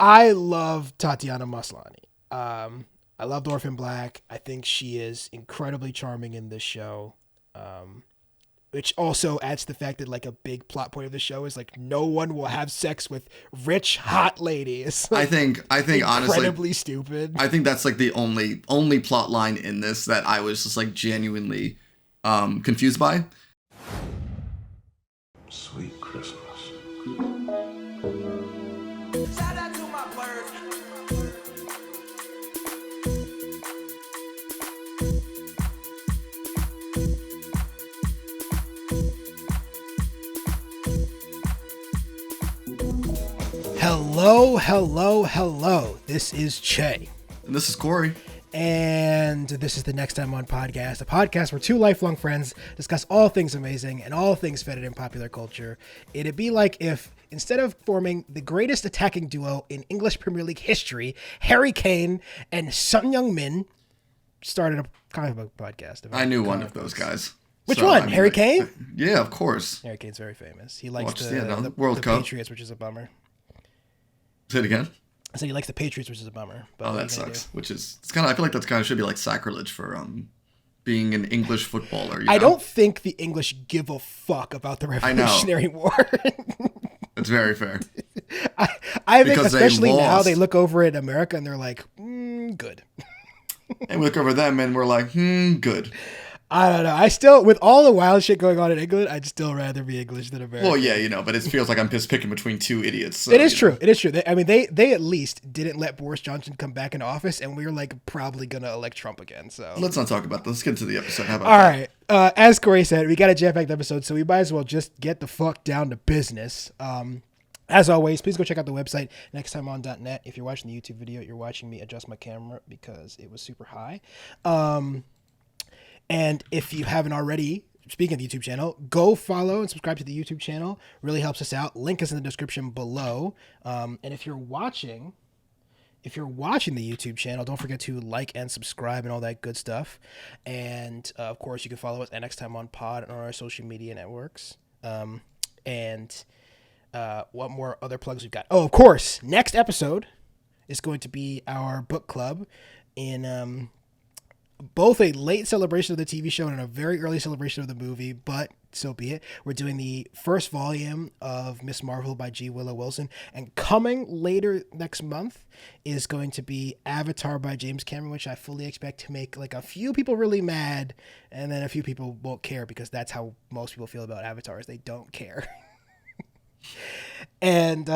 I love Tatiana Maslany. I love Orphan Black. I think she is incredibly charming in this show. Which also adds to the fact that like a big plot point of the show is like no one will have sex with rich hot ladies. Like, I think honestly, incredibly stupid. I think that's like the only plot line in this that I was just like genuinely confused by. Sweet Christmas. Shout out to my birds. Hello. This is Che. And this is Cory. And this is the Next Time On podcast, a podcast where two lifelong friends discuss all things amazing and all things fetid in popular culture. It'd be like if, instead of forming the greatest attacking duo in English Premier League history, Harry Kane and Sun Young-min started a comic book podcast. I knew one of those guys. Which one? Harry Kane? Yeah, of course. Harry Kane's very famous. He likes the World Cup. Patriots, which is a bummer. Say it again. I said he likes the Patriots, which is a bummer. But that sucks. Which is, it's kind of, I feel like that's kind of should be like sacrilege for being an English footballer. You know? I don't think the English give a fuck about the Revolutionary War. It's very fair. I think especially now they look over at America and they're like, good. And we look over them and we're like, good. I don't know. I still, with all the wild shit going on in England, I'd still rather be English than American. Well, yeah, but it feels like I'm just picking between two idiots. So, it is true. It is true. They at least didn't let Boris Johnson come back in office, and we were like probably going to elect Trump again. So let's not talk about this. Let's get into the episode. How about all that? right. As Cory said, we got a jam-packed episode, so we might as well just get the fuck down to business. As always, please go check out the website, nexttimeon.net. If you're watching the YouTube video, you're watching me adjust my camera because it was super high. And if you haven't already, speaking of the YouTube channel, go follow and subscribe to the YouTube channel. Really helps us out. Link is in the description below. And if you're watching the YouTube channel, don't forget to like and subscribe and all that good stuff. And of course, you can follow us at Next Time On Pod on our social media networks. And what more other plugs we've got? Oh, of course, next episode is going to be our book club in both a late celebration of the TV show and a very early celebration of the movie, but so be it. We're doing the first volume of Miss Marvel by G. Willow Wilson, and coming later next month is going to be Avatar by James Cameron, which I fully expect to make like a few people really mad, and then a few people won't care because that's how most people feel about Avatar, is they don't care. And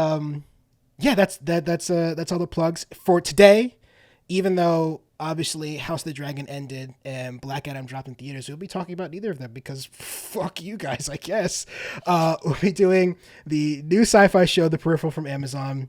yeah, that's all the plugs for today. Even though obviously House of the Dragon ended and Black Adam dropped in theaters, we'll be talking about neither of them because fuck you guys, I guess. We'll be doing the new sci-fi show, The Peripheral from Amazon,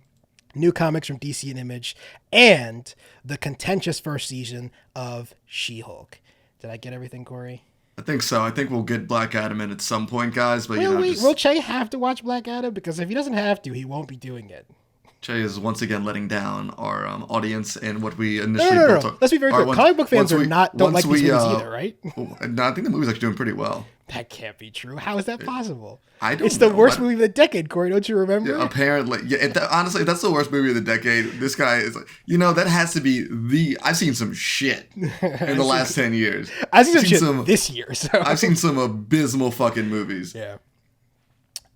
new comics from DC and Image, and the contentious first season of She-Hulk. Did I get everything, Cory? I think so. I think we'll get Black Adam in at some point, guys. But will Che have to watch Black Adam? Because if he doesn't have to, he won't be doing it. Che is once again letting down our audience and what we initially built. No. Let's be very clear. Comic book fans don't like these movies either, right? No, I think the movie's actually doing pretty well. That can't be true. How is that possible? I don't know. It's the worst movie of the decade, Cory. Don't you remember? Yeah, apparently. Yeah, honestly, that's the worst movie of the decade. This guy is like, that has to be I've seen some shit in the last 10 years. I've seen some shit this year. So. I've seen some abysmal fucking movies. Yeah.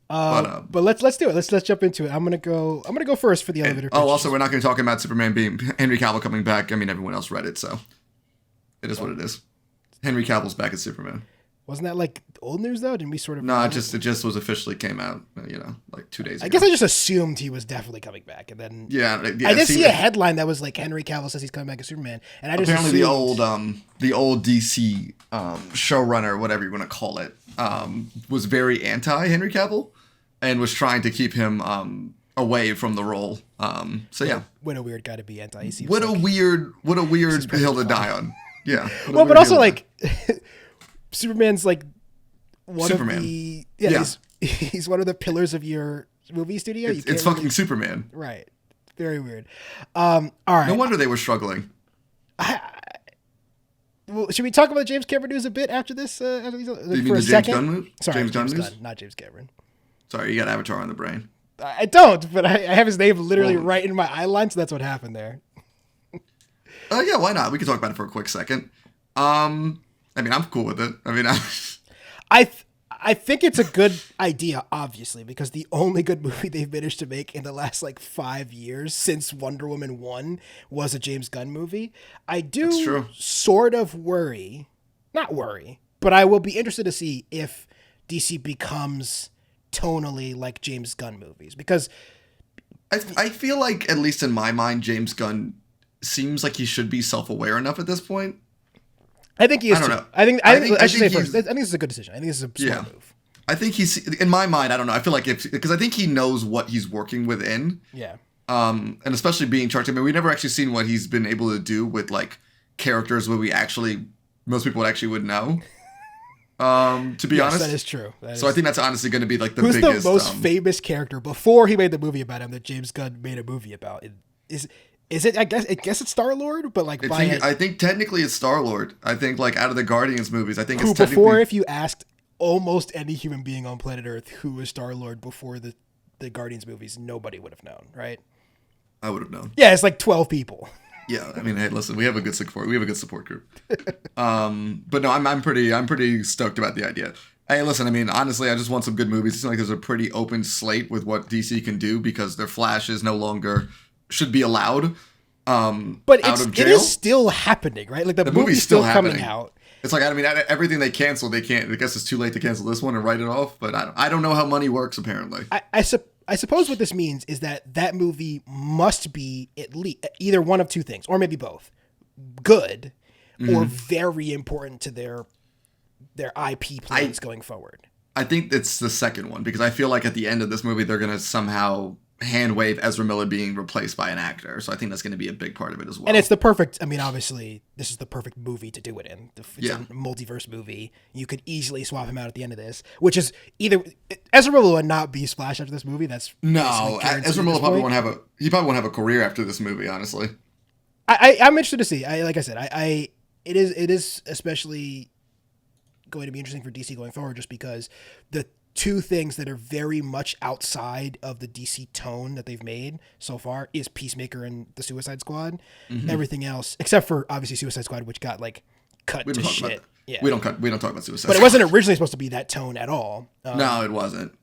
But let's do it. Let's jump into it. I'm gonna go first for the elevator pitch. Also, we're not going to talk about Superman being Henry Cavill coming back. I mean, everyone else read it, so it is what it is. Henry Cavill's back as Superman. Wasn't that like old news though? Didn't we sort of? No, it just was officially came out. Like 2 days ago. I guess I just assumed he was definitely coming back, and then I did see a headline that was like Henry Cavill says he's coming back as Superman, and I just apparently assumed... the old DC showrunner, whatever you want to call it, was very anti Henry Cavill. And was trying to keep him away from the role. So yeah, what a weird guy to be anti. What a weird hill to die on. Yeah. Well, but also like Superman's like one of the he's one of the pillars of your movie studio. It's fucking Superman. Right. Very weird. All right. No wonder they were struggling. Well, should we talk about James Cameron news a bit after this? Do you mean the James Gunn news? Sorry, James Gunn news? Gunn, not James Cameron. Sorry, you got Avatar on the brain. I don't, but I have his name literally right in my eye line, so that's what happened there. Yeah, why not? We can talk about it for a quick second. I mean, I'm cool with it. I mean, I think it's a good idea, obviously, because the only good movie they've managed to make in the last 5 years since Wonder Woman 1 was a James Gunn movie. I do sort of not worry, but I will be interested to see if DC becomes tonally like James Gunn movies, because I feel like, at least in my mind, James Gunn seems like he should be self-aware enough at this point. I think he is. I don't know. I think this is a good decision. I think this is a smart move. I think he's, in my mind, I don't know. I feel like because I think he knows what he's working within. Yeah. And especially being charged. I mean, we've never actually seen what he's been able to do with characters where most people would know. To be honest, that is true. I think that's honestly going to be the who's biggest. The most famous character before he made the movie about him that James Gunn made a movie about? Is it? I guess it's Star-Lord, but I think technically it's Star-Lord. I think out of the Guardians movies, I think it's before, if you asked almost any human being on planet Earth who was Star-Lord before the Guardians movies, nobody would have known, right? I would have known. Yeah, it's 12 people. Yeah, I mean, hey, listen, we have a good support. We have a good support group. But no, I'm pretty stoked about the idea. Hey, listen, I mean, honestly, I just want some good movies. It seems like there's a pretty open slate with what DC can do because their Flash is no longer should be allowed. But it is still happening, right? The movie's still coming out. It's I mean, everything they canceled, they can't. I guess it's too late to cancel this one and write it off. But I don't know how money works. Apparently, I suppose what this means is that movie must be at least either one of two things, or maybe both, good or very important to their IP plans going forward. I think it's the second one because I feel like at the end of this movie they're gonna somehow hand wave Ezra Miller being replaced by an actor. So I think that's going to be a big part of it as well. And it's the perfect, I mean, obviously this is the perfect movie to do it in. It's a multiverse movie. You could easily swap him out at the end of this, which is either Ezra Miller would not be Splash after this movie. That's no, Ezra Miller probably won't have a career after this movie, honestly. I'm interested to see. Like I said, it is especially going to be interesting for DC going forward just because the two things that are very much outside of the DC tone that they've made so far is Peacemaker and the Suicide Squad. Everything else, except for obviously Suicide Squad, which got cut to shit. We don't talk about Suicide Squad. But it wasn't originally supposed to be that tone at all. No, it wasn't.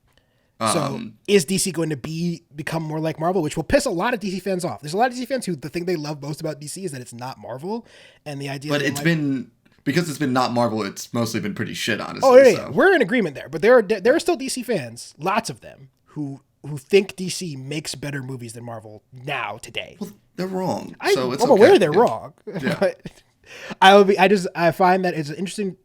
So is DC going to become more like Marvel, which will piss a lot of DC fans off? There's a lot of DC fans who the thing they love most about DC is that it's not Marvel, and the idea. But because it's been not Marvel, it's mostly been pretty shit, honestly. Oh, yeah. We're in agreement there. But there are still DC fans, lots of them, who think DC makes better movies than Marvel now, today. Well, they're wrong. I'm aware they're wrong. Yeah. But I find that it's an interesting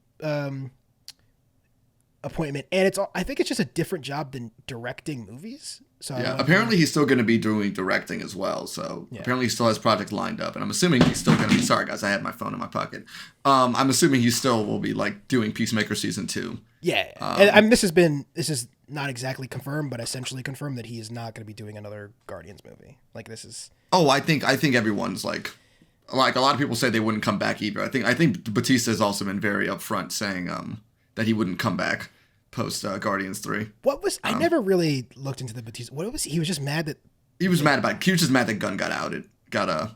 appointment. And I think it's just a different job than directing movies. So apparently he's still going to be doing directing as well. So apparently he still has projects lined up, and I'm assuming he's still going to be. Sorry guys, I had my phone in my pocket. I'm assuming he still will be doing Peacemaker season 2. Yeah, and this is not exactly confirmed, but essentially confirmed that he is not going to be doing another Guardians movie. This is. Oh, I think everyone's like a lot of people say they wouldn't come back either. I think Batista has also been very upfront saying that he wouldn't come back post Guardians 3. What was I never really looked into the Batista. What was he was just mad that he was mad about. He was just mad that Gunn got out. It got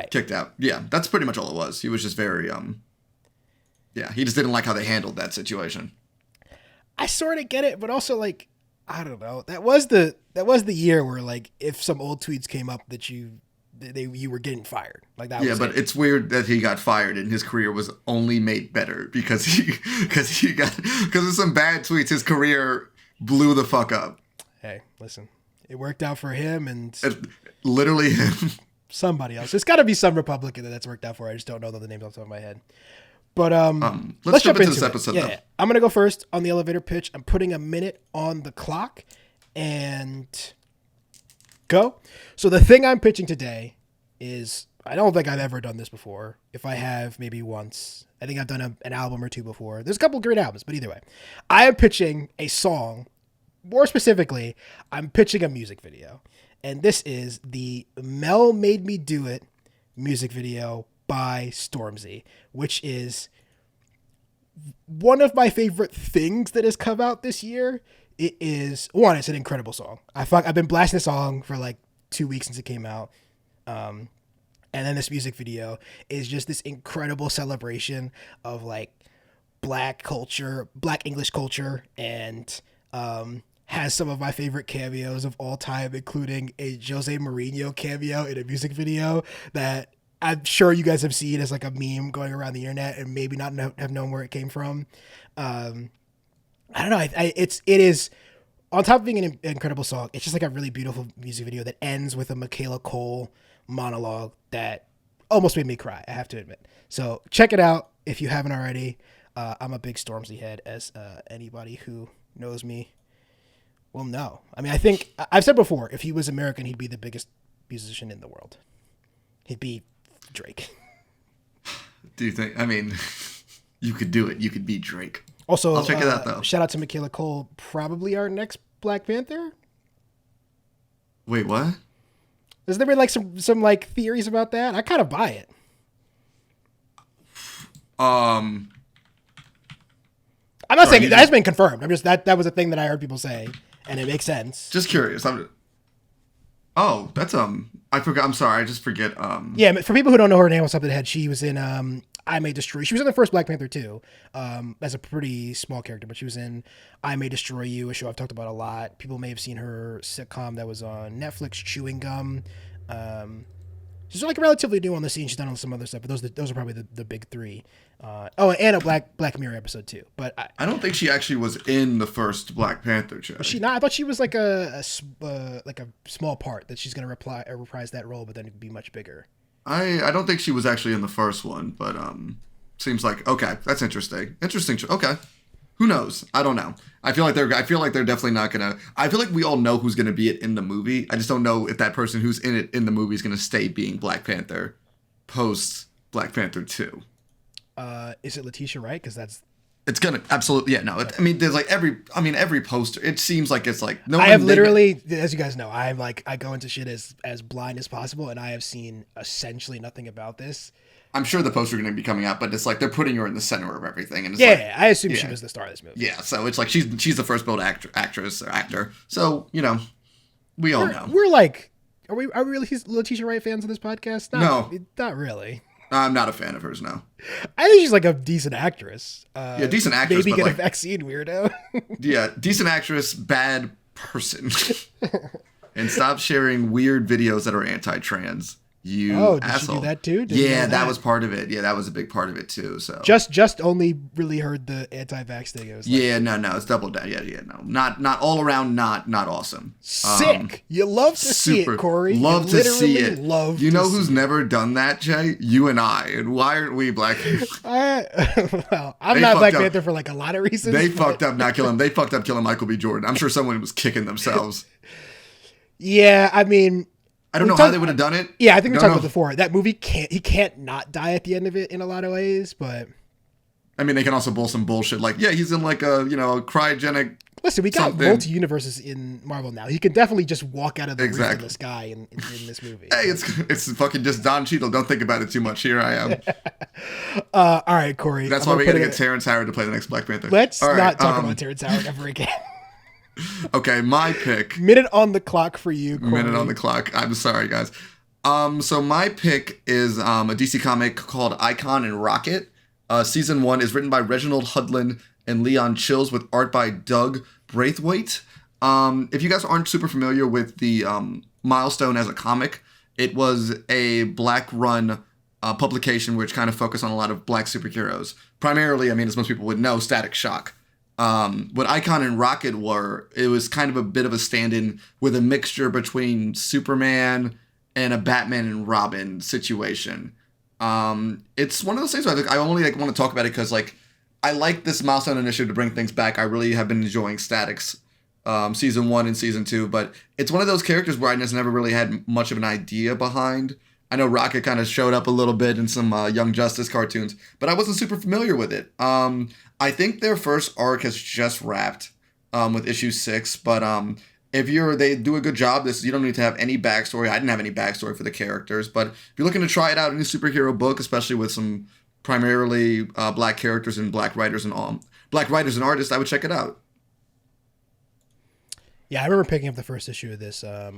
kicked out. Yeah, that's pretty much all it was. He was just very he just didn't like how they handled that situation. I sort of get it, but also I don't know. That was the year where if some old tweets came up that you were getting fired. That yeah, but it's weird that he got fired and his career was only made better because of some bad tweets. His career blew the fuck up. Hey, listen, it worked out for him and literally him. Somebody else. There's got to be some Republican that's worked out for. I just don't know the names off the top of my head. But let's jump into this episode. Yeah. I'm gonna go first on the elevator pitch. I'm putting a minute on the clock and go. So the thing I'm pitching today is, I don't think I've ever done this before. If I have, maybe once. I think I've done an album or two before. There's a couple of great albums, but either way, I am pitching a song. More specifically, I'm pitching a music video. And this is the Mel Made Me Do It music video by Stormzy, which is one of my favorite things that has come out this year. It is one. It's an incredible song. I've been blasting the song for like 2 weeks since it came out. And then this music video is just this incredible celebration of like black culture, black English culture, and has some of my favorite cameos of all time, including a Jose Mourinho cameo in a music video that I'm sure you guys have seen as like a meme going around the internet and maybe not have known where it came from. I don't know. It is on top of being an incredible song. It's just like a really beautiful music video that ends with a Michaela Cole monologue that almost made me cry, I have to admit. So check it out if you haven't already. I'm a big Stormzy head, as anybody who knows me will know. I mean, I think I've said before, if he was American, he'd be the biggest musician in the world. He'd be Drake. Do you think? I mean, you could do it. You could be Drake. Also, I'll check it out though. Shout out to Michaela Cole, probably our next Black Panther. Wait, what? Has there been like some like theories about that? I kind of buy it. I'm not saying it has been confirmed. I'm just that was a thing that I heard people say, and it makes sense. Just curious. Oh, that's I forgot. I'm sorry. I just forget. Yeah, for people who don't know her name off the top of the head, she was in I May Destroy You. She was in the first Black Panther too, as a pretty small character, but she was in I May Destroy You, a show I've talked about a lot. People may have seen her sitcom that was on Netflix, Chewing Gum. She's like relatively new on the scene. She's done on some other stuff, but those are probably the big three. And a Black Mirror episode too. But I don't think she actually was in the first Black Panther show. Was she not? I thought she was like a small part that she's gonna reprise that role, but then it'd be much bigger. I don't think she was actually in the first one, but seems like okay. That's interesting. Interesting. Okay. Who knows? I don't know. I feel like they're definitely not gonna. I feel like we all know who's gonna be it in the movie. I just don't know if that person who's in it in the movie is gonna stay being Black Panther post Black Panther 2. Is it Letitia Wright? Because it's gonna absolutely there's like every poster. It seems like it's like no. I have literally, as you guys know, I go into shit as blind as possible, and I have seen essentially nothing about this. I'm sure the poster is going to be coming out, but it's like they're putting her in the center of everything. And it's I assume she was the star of this movie. Yeah, so it's like she's the first build actress or actor. So we all know. We're like, are we really Letitia Wright fans of this podcast? No, not really. I'm not a fan of hers. No, I think she's like a decent actress. Decent actress. Maybe but get like, a vaccine, weirdo. Yeah, decent actress, bad person, and stop sharing weird videos that are anti-trans. You did asshole. She do that too? That was part of it. Yeah, that was a big part of it too. So just only really heard the anti-vax thing. It was like, no, it's double down. Yeah, no, not all around, not awesome. Sick. You love to see it, Corey. Love to see it. You know who's never done that, Che? You and I. And why aren't we Black? Well, I'm not Black Panther for like a lot of reasons. They fucked up not killing him. They fucked up killing Michael B. Jordan. I'm sure someone was kicking themselves. Yeah, I mean. I don't know how they would have done it. Yeah, I think we talked about it before. That movie can't not die at the end of it in a lot of ways, but I mean, they can also bull some bullshit like, yeah, he's in like a cryogenic. Listen, we got multi-universes in Marvel now. He can definitely just walk out of the roof of the sky in this movie. Hey, it's fucking just Don Cheadle. Don't think about it too much. Here I am. All right, Corey. That's why we got to get Terrence Howard to play the next Black Panther. Let's not talk about Terrence Howard ever again. Okay, my pick. Minute on the clock for you, Corey. Minute on the clock. I'm sorry, guys. So my pick is a DC comic called Icon and Rocket. Season 1 is written by Reginald Hudlin and Leon Chills with art by Doug Braithwaite. If you guys aren't super familiar with the Milestone as a comic, it was a Black-run publication which kind of focused on a lot of Black superheroes. Primarily, as most people would know, Static Shock. What Icon and Rocket were, it was kind of a bit of a stand-in with a mixture between Superman and a Batman and Robin situation. It's one of those things where I only want to talk about it because I like this Milestone initiative to bring things back. I really have been enjoying Static's season 1 and season 2, but it's one of those characters where I just never really had much of an idea behind. I know Rocket kind of showed up a little bit in some Young Justice cartoons, but I wasn't super familiar with it. I think their first arc has just wrapped with issue 6, but they do a good job. You don't need to have any backstory. I didn't have any backstory for the characters, but if you're looking to try it out, a new superhero book, especially with some primarily Black characters and Black writers and artists, I would check it out. Yeah, I remember picking up the first issue of this a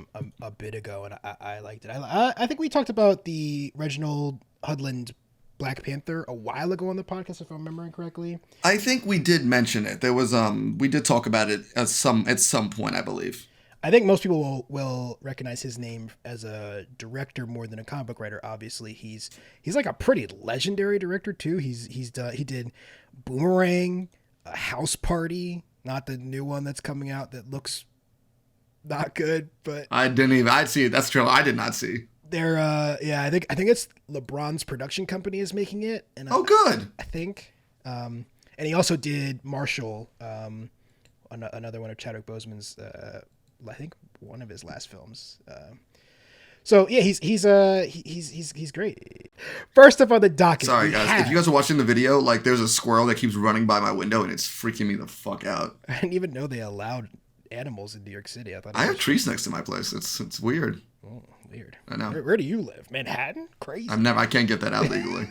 bit ago, and I liked it. I think we talked about the Reginald Hudlin Black Panther a while ago on the podcast, if I'm remembering correctly. I think we did mention it. There was we did talk about it at some point, I believe. I think most people will recognize his name as a director more than a comic book writer. Obviously, he's like a pretty legendary director too. He did Boomerang, a House Party, not the new one that's coming out that looks not good, but I'd see it. That's true. I did not see. They're yeah, I think it's LeBron's production company is making it. And good. I think. And he also did Marshall, another one of Chadwick Boseman's. I think one of his last films. So yeah, he's great. First up on the docket. Sorry guys, if you guys are watching the video, like there's a squirrel that keeps running by my window and it's freaking me the fuck out. I didn't even know they allowed animals in New York City. I have trees next to my place. It's weird. Oh, weird. I know. Where do you live? Manhattan? Crazy. I can't get that out legally.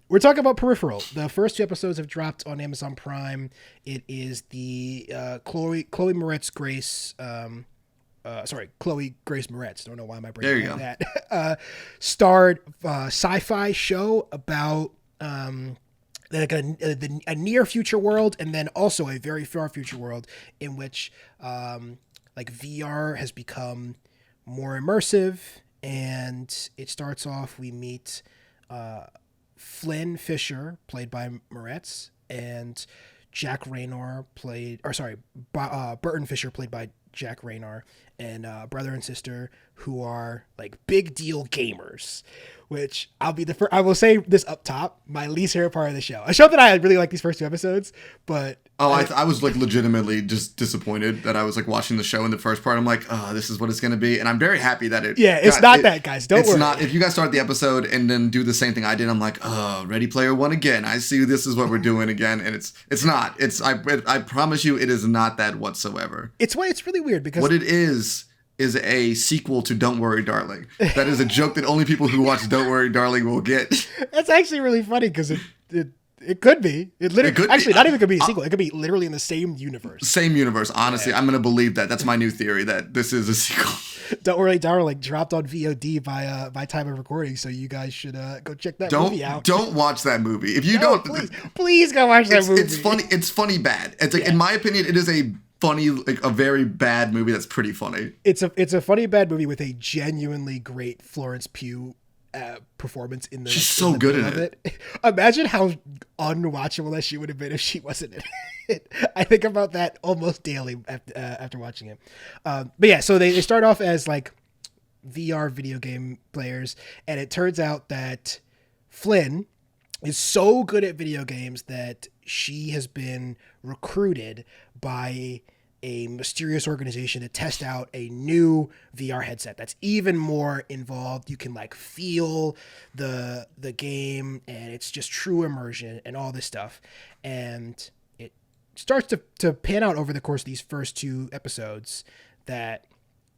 We're talking about Peripheral. The first 2 episodes have dropped on Amazon Prime. It is the Chloe Moretz Grace. Chloe Grace Moretz. Don't know why my brain there you did go. that. Starred sci-fi show about like a near future world, and then also a very far future world in which like VR has become more immersive. And it starts off, we meet Flynn Fisher, played by Moretz, and Burton Fisher, played by Jack Raynor, and brother and sister who are like big deal gamers, which I will say this up top, my least favorite part of the show. A show that I really like these first 2 episodes, but I was like legitimately just disappointed that I was like watching the show in the first part. I'm like, oh, this is what it's going to be. And I'm very happy that it's not that, guys. Don't worry. It's not. If you guys start the episode and then do the same thing I did, I'm like, oh, Ready Player One again. I see this is what we're doing again. And it's not. I promise you it is not that whatsoever. It's really weird because what it is a sequel to Don't Worry Darling. That is a joke that only people who watch Don't Worry Darling will get. That's actually really funny because it could be. It literally could actually be. Not even could be a sequel. It could be literally in the same universe. Same universe. Honestly, yeah. I'm gonna believe that. That's my new theory that this is a sequel. Don't Worry Darling dropped on VOD by time of recording, so you guys should go check that movie out. Don't watch that movie. If you please go watch that movie. It's funny. It's funny bad. It's like in my opinion, it is a funny, like a very bad movie that's pretty funny. It's a funny bad movie with a genuinely great Florence Pugh performance in the. She's so good in it. Imagine how unwatchable that she would have been if she wasn't in it. I think about that almost daily after watching it. But yeah, so they start off as like VR video game players, and it turns out that Flynn is so good at video games that she has been recruited by a mysterious organization to test out a new VR headset that's even more involved. You can like feel the game, and it's just true immersion and all this stuff. And it starts to pan out over the course of these first 2 episodes that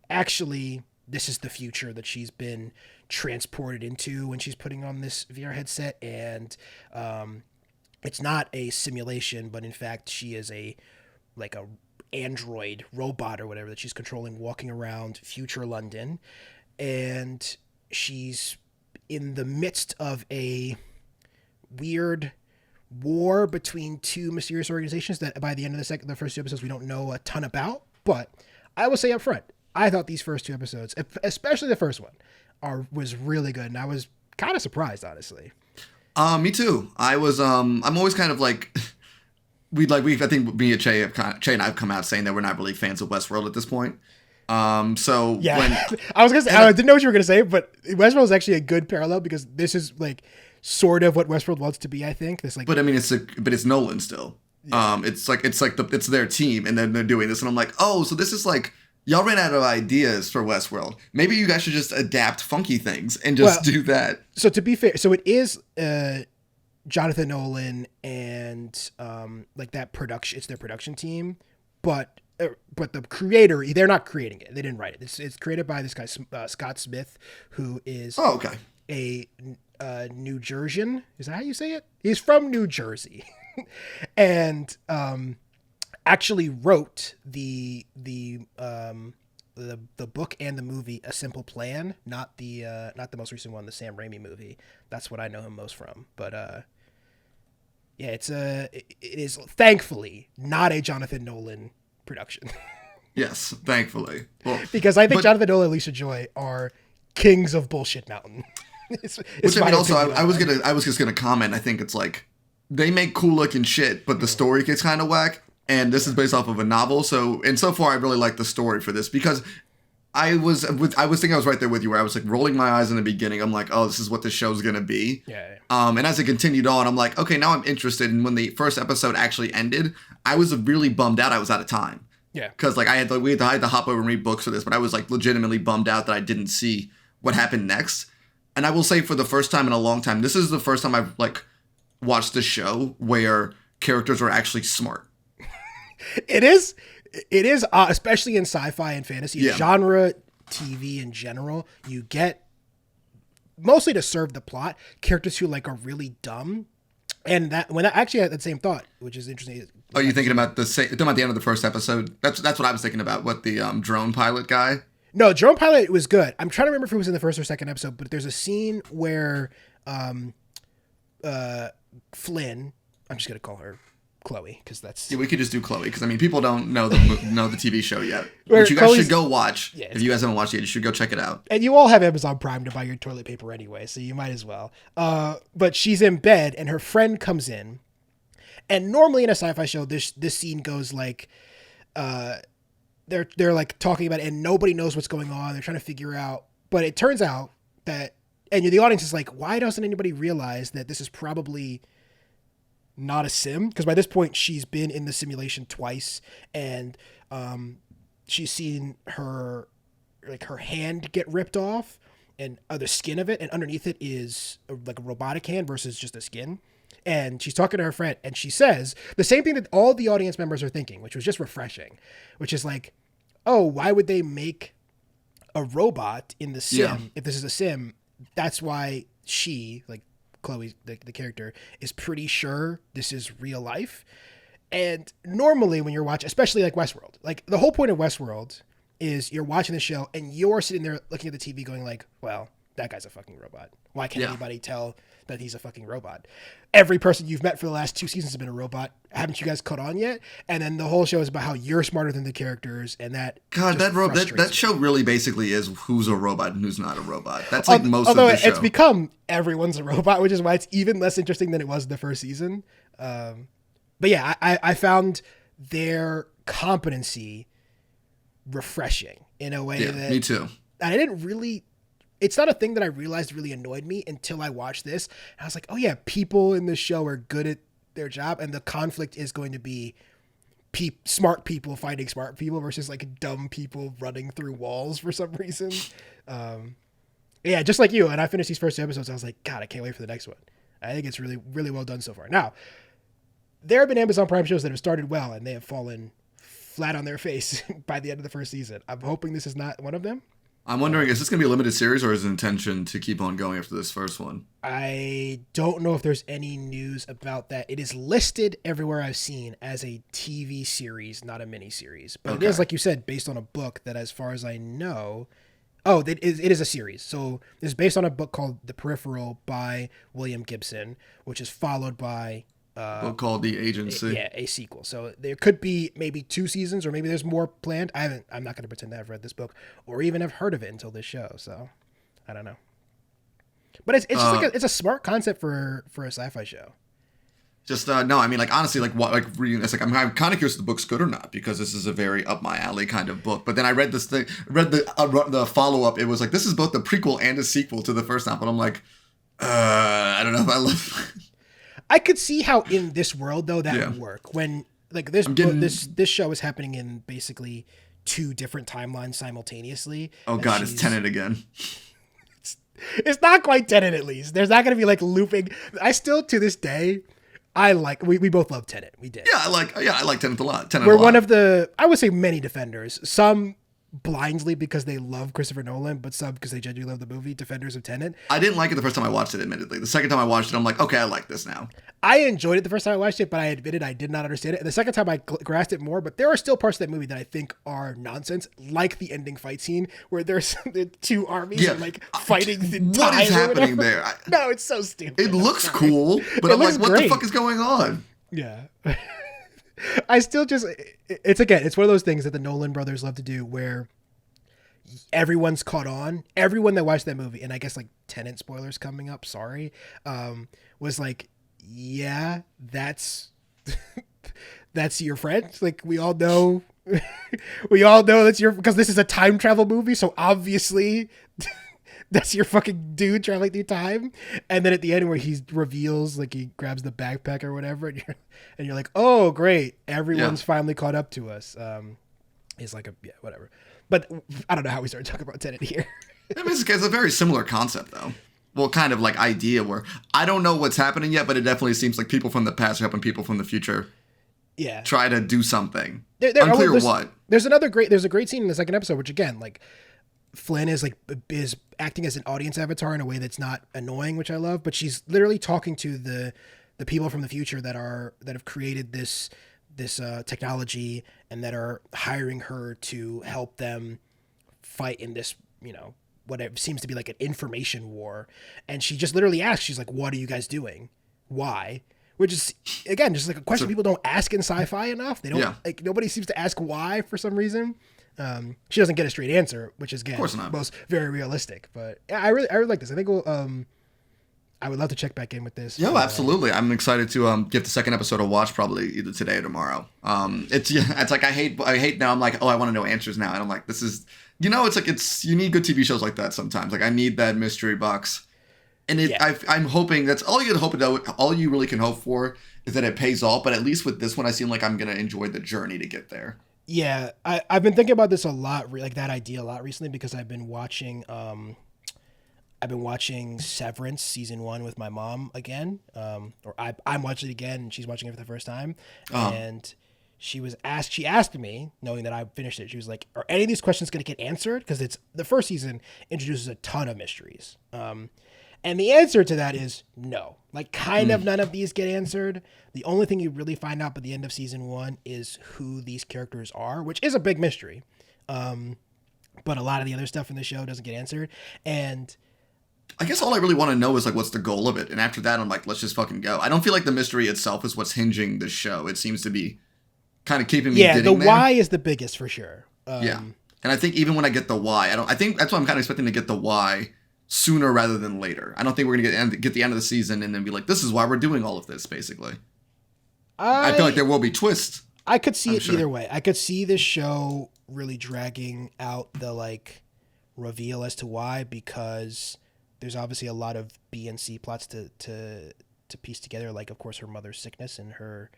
actually this is the future that she's been transported into when she's putting on this VR headset. And it's not a simulation, but in fact she is a android robot or whatever that she's controlling, walking around future London, and she's in the midst of a weird war between 2 mysterious organizations that by the end of the first 2 episodes we don't know a ton about. But I will say up front, I thought these first 2 episodes, especially the first one, was really good, and I was kind of surprised, honestly. Me too. I was I'm always kind of like I think me and Che and I have come out saying that we're not really fans of Westworld at this point. So yeah, I was gonna say, I didn't know what you were gonna say, but Westworld is actually a good parallel because this is like sort of what Westworld wants to be. I think this but I mean it's Nolan still. Yeah. It's their team, and then they're doing this, and I'm like, oh, so this is like y'all ran out of ideas for Westworld. Maybe you guys should just adapt funky things and just do that. So to be fair, it is Jonathan Nolan and like that production. It's their production team, but the creator, they're not creating it. They didn't write it. It's created by this guy Scott Smith, who is a New Jerseyan. Is that how you say it? He's from New Jersey, and actually wrote the book and the movie A Simple Plan, not the most recent one, the Sam Raimi movie. That's what I know him most from. But yeah, it is thankfully not a Jonathan Nolan production. Yes, thankfully. Well, because I think Jonathan Nolan and Alicia Joy are kings of Bullshit Mountain. Which I mean, also, I was just gonna comment. I think it's like they make cool looking shit, but the story gets kind of whack. And this is based off of a novel, so far I really like the story for this because I was thinking I was right there with you where I was like rolling my eyes in the beginning. I'm like, oh, this is what this show's gonna be. Yeah. And as it continued on, I'm like, okay, now I'm interested. And when the first episode actually ended, I was really bummed out. I was out of time. Yeah. Because like I had to hop over and read books for this, but I was like legitimately bummed out that I didn't see what happened next. And I will say for the first time in a long time, this is the first time I've like watched a show where characters are actually smart. It is, especially in sci-fi and fantasy genre TV in general. You get, mostly to serve the plot, characters who like are really dumb, and that when I actually had that same thought, which is interesting. Oh, you thinking about the end of the first episode? That's what I was thinking about. What the drone pilot guy? No, drone pilot was good. I'm trying to remember if it was in the first or second episode, but there's a scene where Flynn, I'm just gonna call her Chloe because that's we could just do Chloe because I mean people don't know the TV show yet, which you guys should go watch. Yeah, if you guys haven't watched it, you should go check it out. And you all have Amazon Prime to buy your toilet paper anyway, so you might as well. But she's in bed and her friend comes in, and normally in a sci-fi show, this scene goes like, they're like talking about it and nobody knows what's going on. They're trying to figure out, but it turns out that, and the audience is like, why doesn't anybody realize that this is probably not a sim? Because by this point she's been in the simulation twice, and she's seen her hand get ripped off and the skin of it, and underneath it is like a robotic hand versus just a skin. And she's talking to her friend and she says the same thing that all the audience members are thinking, which was just refreshing, which is like, oh, why would they make a robot in the sim if this is a sim? That's why she, like Chloe, the character, is pretty sure this is real life. And normally when you're watching, especially like Westworld, like the whole point of Westworld is you're watching the show and you're sitting there looking at the TV going like, well, that guy's a fucking robot. Why can't anybody tell that he's a fucking robot? Every person you've met for the last 2 seasons has been a robot. Haven't you guys caught on yet? And then the whole show is about how you're smarter than the characters, and that that show really basically is who's a robot and who's not a robot. That's like most of the show. It's become everyone's a robot, which is why it's even less interesting than it was in the first season. But yeah, I found their competency refreshing in a way that me too. And I didn't really. It's not a thing that I realized really annoyed me until I watched this. And I was like, oh yeah, people in this show are good at their job, and the conflict is going to be smart people fighting smart people versus like dumb people running through walls for some reason. Yeah, just like you. And I finished these first 2 episodes. I was like, God, I can't wait for the next one. I think it's really, really well done so far. Now, there have been Amazon Prime shows that have started well and they have fallen flat on their face by the end of the first season. I'm hoping this is not one of them. I'm wondering, is this going to be a limited series or is it intention to keep on going after this first one? I don't know if there's any news about that. It is listed everywhere I've seen as a TV series, not a miniseries. But it is, like you said, based on a book that, as far as I know... Oh, it is a series. So it's based on a book called The Peripheral by William Gibson, which is followed by... book called The Agency. A sequel. So there could be maybe 2 seasons, or maybe there's more planned. I'm not going to pretend to have read this book or even have heard of it until this show. So I don't know. But it's just like it's a smart concept for a sci-fi show. Just no, I mean, like honestly, reading this, like I'm kind of curious if the book's good or not, because this is a very up my alley kind of book. But then I read this thing, the follow up. It was like, this is both the prequel and a sequel to the first novel. I'm like, I don't know if I love. I could see how in this world though that would work, when like this show is happening in basically 2 different timelines simultaneously. Oh God, it's Tenet again. It's not quite Tenet, at least. There's not going to be like looping. I still, to this day, we both love Tenet. We did. Yeah, I like Tenet a lot. We're one of the, I would say, many defenders. Some blindly because they love Christopher Nolan, but some because they genuinely love the movie, defenders of Tenet. I didn't like it the first time I watched it, admittedly. The second time I watched it, I'm like, okay, I like this now. I enjoyed it the first time I watched it, but I admitted I did not understand it. And the second time I grasped it more, but there are still parts of that movie that I think are nonsense, like the ending fight scene where there's the two armies are like fighting the What is happening there? No, it's so stupid. It looks cool, but I'm like, what great. the fuck is going on? Yeah. I still just, it's one of those things that the Nolan brothers love to do where everyone's caught on. Everyone that watched that movie, and I guess like Tenet spoilers coming up, sorry, was like, yeah, that's your friend. Like we all know that's because this is a time travel movie. So obviously that's your fucking dude traveling through time. And then at the end where he reveals, like he grabs the backpack or whatever, and you're like, oh great, everyone's finally caught up to us. It's like whatever. But I don't know how we started talking about Tenet here. I mean, it's a very similar concept, though. Well, kind of like idea where I don't know what's happening yet, but it definitely seems like people from the past are helping people from the future. Yeah. Try to do something. Unclear what. There's a great scene in the second episode, which again, like Flynn is acting as an audience avatar in a way that's not annoying, which I love. But she's literally talking to the people from the future that have created this technology and that are hiring her to help them fight in this, what it seems to be like an information war. And she just literally asks, she's like, what are you guys doing? Why? Which is, again, just like a question people don't ask in sci-fi enough. They don't, like, nobody seems to ask why for some reason. She doesn't get a straight answer, which is, again, most very realistic. But yeah, I really like this. I think I would love to check back in with this. Yeah, absolutely. I'm excited to give the second episode a watch, probably either today or tomorrow. It's like I hate now. I'm like, oh, I want to know answers now, and I'm like, this is, it's like you need good TV shows like that sometimes. Like I need that mystery box, and I'm hoping that's all you can hope. All you really can hope for is that it pays off. But at least with this one, I seem like I'm gonna enjoy the journey to get there. Yeah, I've been thinking about this a lot, like that idea a lot recently, because I've been watching Severance season 1 with my mom again, or I'm watching it again and she's watching it for the first time. And she asked me, knowing that I finished it, she was like, are any of these questions going to get answered? Because it's the first season introduces a ton of mysteries. And the answer to that is no, like kind of none of these get answered. The only thing you really find out by the end of season 1 is who these characters are, which is a big mystery. But a lot of the other stuff in the show doesn't get answered. And I guess all I really want to know is like what's the goal of it, and after that I'm like, let's just fucking go. I don't feel like the mystery itself is what's hinging the show. It seems to be kind of keeping me getting the there. why is the biggest for sure. Yeah, and I think even when I get the why, I think that's why I'm kind of expecting to get the why sooner rather than later. I don't think we're gonna get the end of the season and then be like, this is why we're doing all of this. Basically, I feel like there will be twists. I could see it either way. I could see this show really dragging out the like reveal as to why, because there's obviously a lot of B and C plots to piece together. Like, of course, her mother's sickness and her,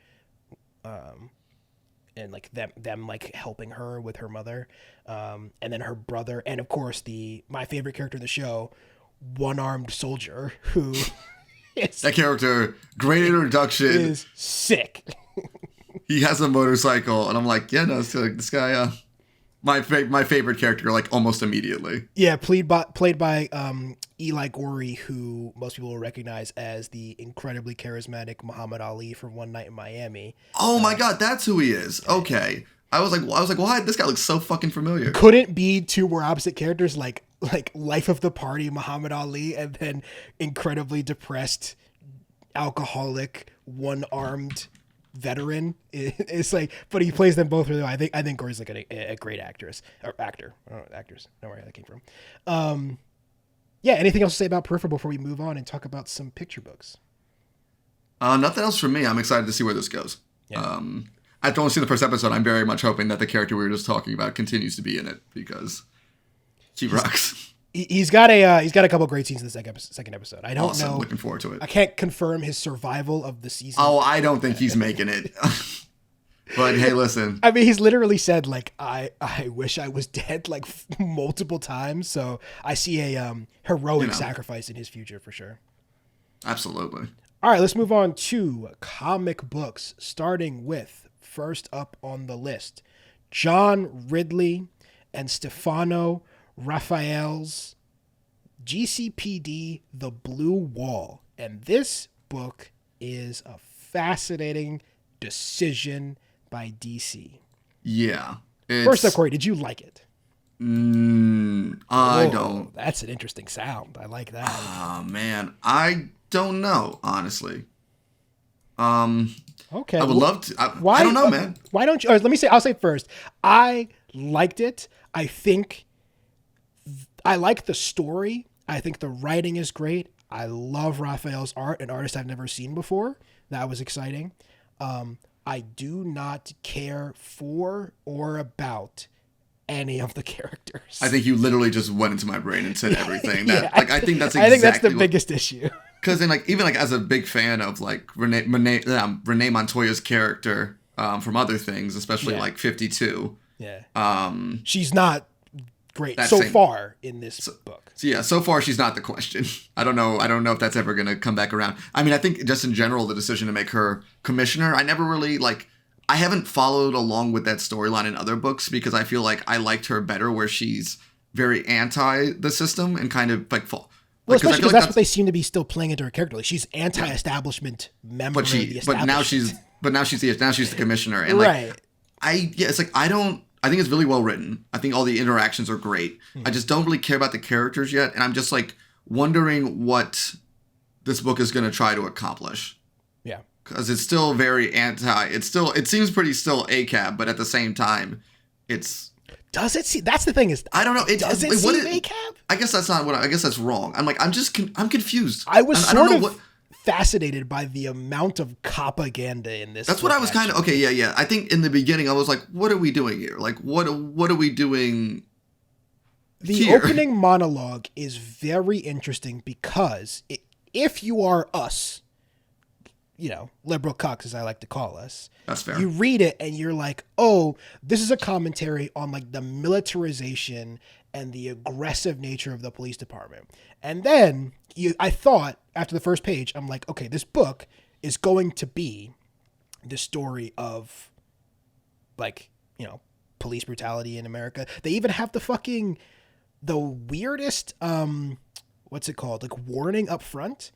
and like them like helping her with her mother, and then her brother, and of course my favorite character in the show, one-armed soldier, who is that character. Great introduction. Is sick. He has a motorcycle, and I'm like, yeah, no, this guy. My favorite character, like almost immediately. Yeah, played by Eli Gorey, who most people will recognize as the incredibly charismatic Muhammad Ali from One Night in Miami. Oh my God, that's who he is. Okay, I was like, why? This guy looks so fucking familiar. Couldn't be two more opposite characters, like life of the party Muhammad Ali, and then incredibly depressed, alcoholic, one-armed veteran. It's like, but he plays them both really well. I think Corey's like a great actress or actor. I don't know, actors. I don't know where that came from. Yeah. Anything else to say about Peripheral before we move on and talk about some picture books? Nothing else from me. I'm excited to see where this goes. Yeah. After only seeing the first episode, I'm very much hoping that the character we were just talking about continues to be in it because she rocks. He's got a couple of great scenes in the second episode. I don't know. Looking forward to it. I can't confirm his survival of the season. Oh, I don't think he's making it. But hey, listen. I mean, he's literally said like, I wish I was dead like multiple times. So I see a heroic sacrifice in his future for sure. Absolutely. All right, let's move on to comic books, starting with first up on the list, John Ridley and Stefano Raphael's GCPD The Blue Wall. And this book is a fascinating decision by DC. Yeah. First up, Corey, did you like it? I don't. That's an interesting sound. I like that. Oh, man. I don't know, honestly. Okay. I would love to. I don't know, man. Why don't you? Let me say. I'll say first. I liked it. I think I like the story. I think the writing is great. I love Raphael's art, an artist I've never seen before. That was exciting. I do not care for or about any of the characters. I think you literally just went into my brain and said everything. I think that's the biggest issue. Because then, even as a big fan of Renee Montoya's character from other things, especially 52. Yeah. She's not great far in this book. So far she's not the question. I don't know if that's ever going to come back around. I mean, I think just in general, the decision to make her commissioner, I never really I haven't followed along with that storyline in other books because I feel like I liked her better where she's very anti the system and kind of well, especially because that's what they seem to be still playing into her character. Like she's anti-establishment member of the establishment. But now she's the commissioner. And right. I think it's really well written. I think all the interactions are great. I just don't really care about the characters yet. And I'm just wondering what this book is going to try to accomplish. Yeah. Because it's still very it seems pretty still ACAB, but at the same time, does it see? That's the thing is, I don't know. Does it seem ACAB? I guess that's not I guess that's wrong. I'm confused. I was fascinated by the amount of propaganda in this. That's what I was kind of, okay. Yeah. I think in the beginning I was like, what are we doing here? What are we doing The opening monologue is very interesting because if you are us, liberal cucks, as I like to call us. That's fair. You read it and you're like, oh, this is a commentary on the militarization and the aggressive nature of the police department. And then I thought after the first page, I'm like, okay, this book is going to be the story of police brutality in America. They even have the weirdest, what's it called? Warning up front.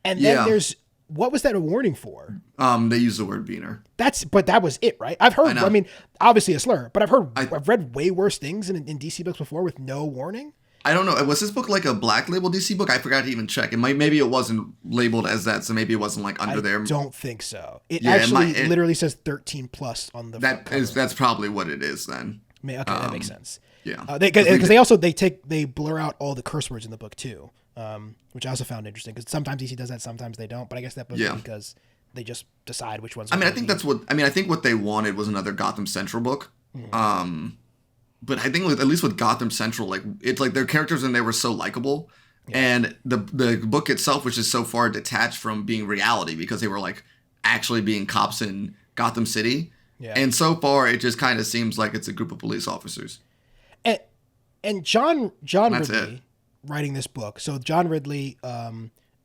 And then there's, what was that a warning for? They use the word beaner. But that was it, right? I've heard, I mean, obviously a slur, but I've read way worse things in DC books before with no warning. I don't know. Was this book a black label DC book? I forgot to even check. Maybe it wasn't labeled as that, so maybe it wasn't under there. I don't think so. It literally says 13 plus on the front cover. That's probably what it is then. Okay, that makes sense. Yeah. Because they blur out all the curse words in the book too, which I also found interesting because sometimes DC does that, sometimes they don't. But I guess that book is because they just decide which ones. I think what they wanted was another Gotham Central book. Mm-hmm. But I think at least with Gotham Central, it's their characters in there were so likable, and the book itself was just so far detached from being reality because they were actually being cops in Gotham City. Yeah. And so far, it just kind of seems like it's a group of police officers. And John Ridley writing this book. So John Ridley,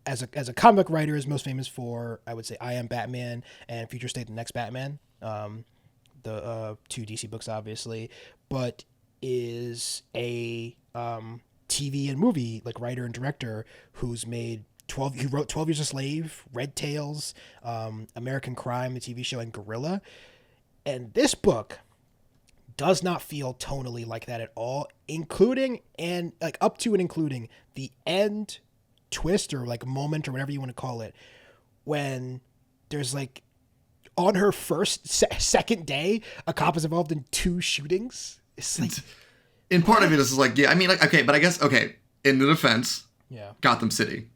as a comic writer, is most famous for, I would say, I Am Batman and Future State: The Next Batman. The two DC books, obviously, but is a TV and movie writer and director who's made he wrote 12 Years a Slave, Red Tails, American Crime, the TV show, and Gorilla. And this book does not feel tonally like that at all, including and up to and including the end twist or moment or whatever you want to call it, when there's on her second day, a cop is involved in 2 shootings. It's in part of it is okay, but I guess, in the defense, Gotham City.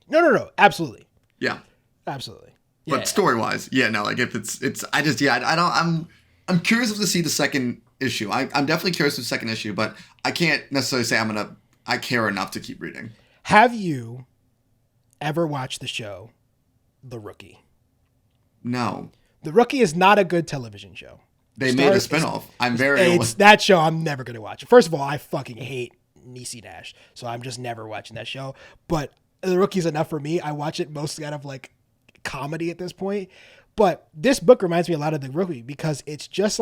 No, absolutely. Yeah. Absolutely. Yeah, but story-wise, if I'm curious to see the second issue. I'm definitely curious of the second issue, but I can't necessarily say I care enough to keep reading. Have you ever watched the show The Rookie? No. The Rookie is not a good television show. They made a spinoff. It's that show I'm never going to watch. First of all, I fucking hate Niecy Nash, so I'm just never watching that show. But The Rookie's enough for me. I watch it mostly out of comedy at this point. But this book reminds me a lot of The Rookie because it's just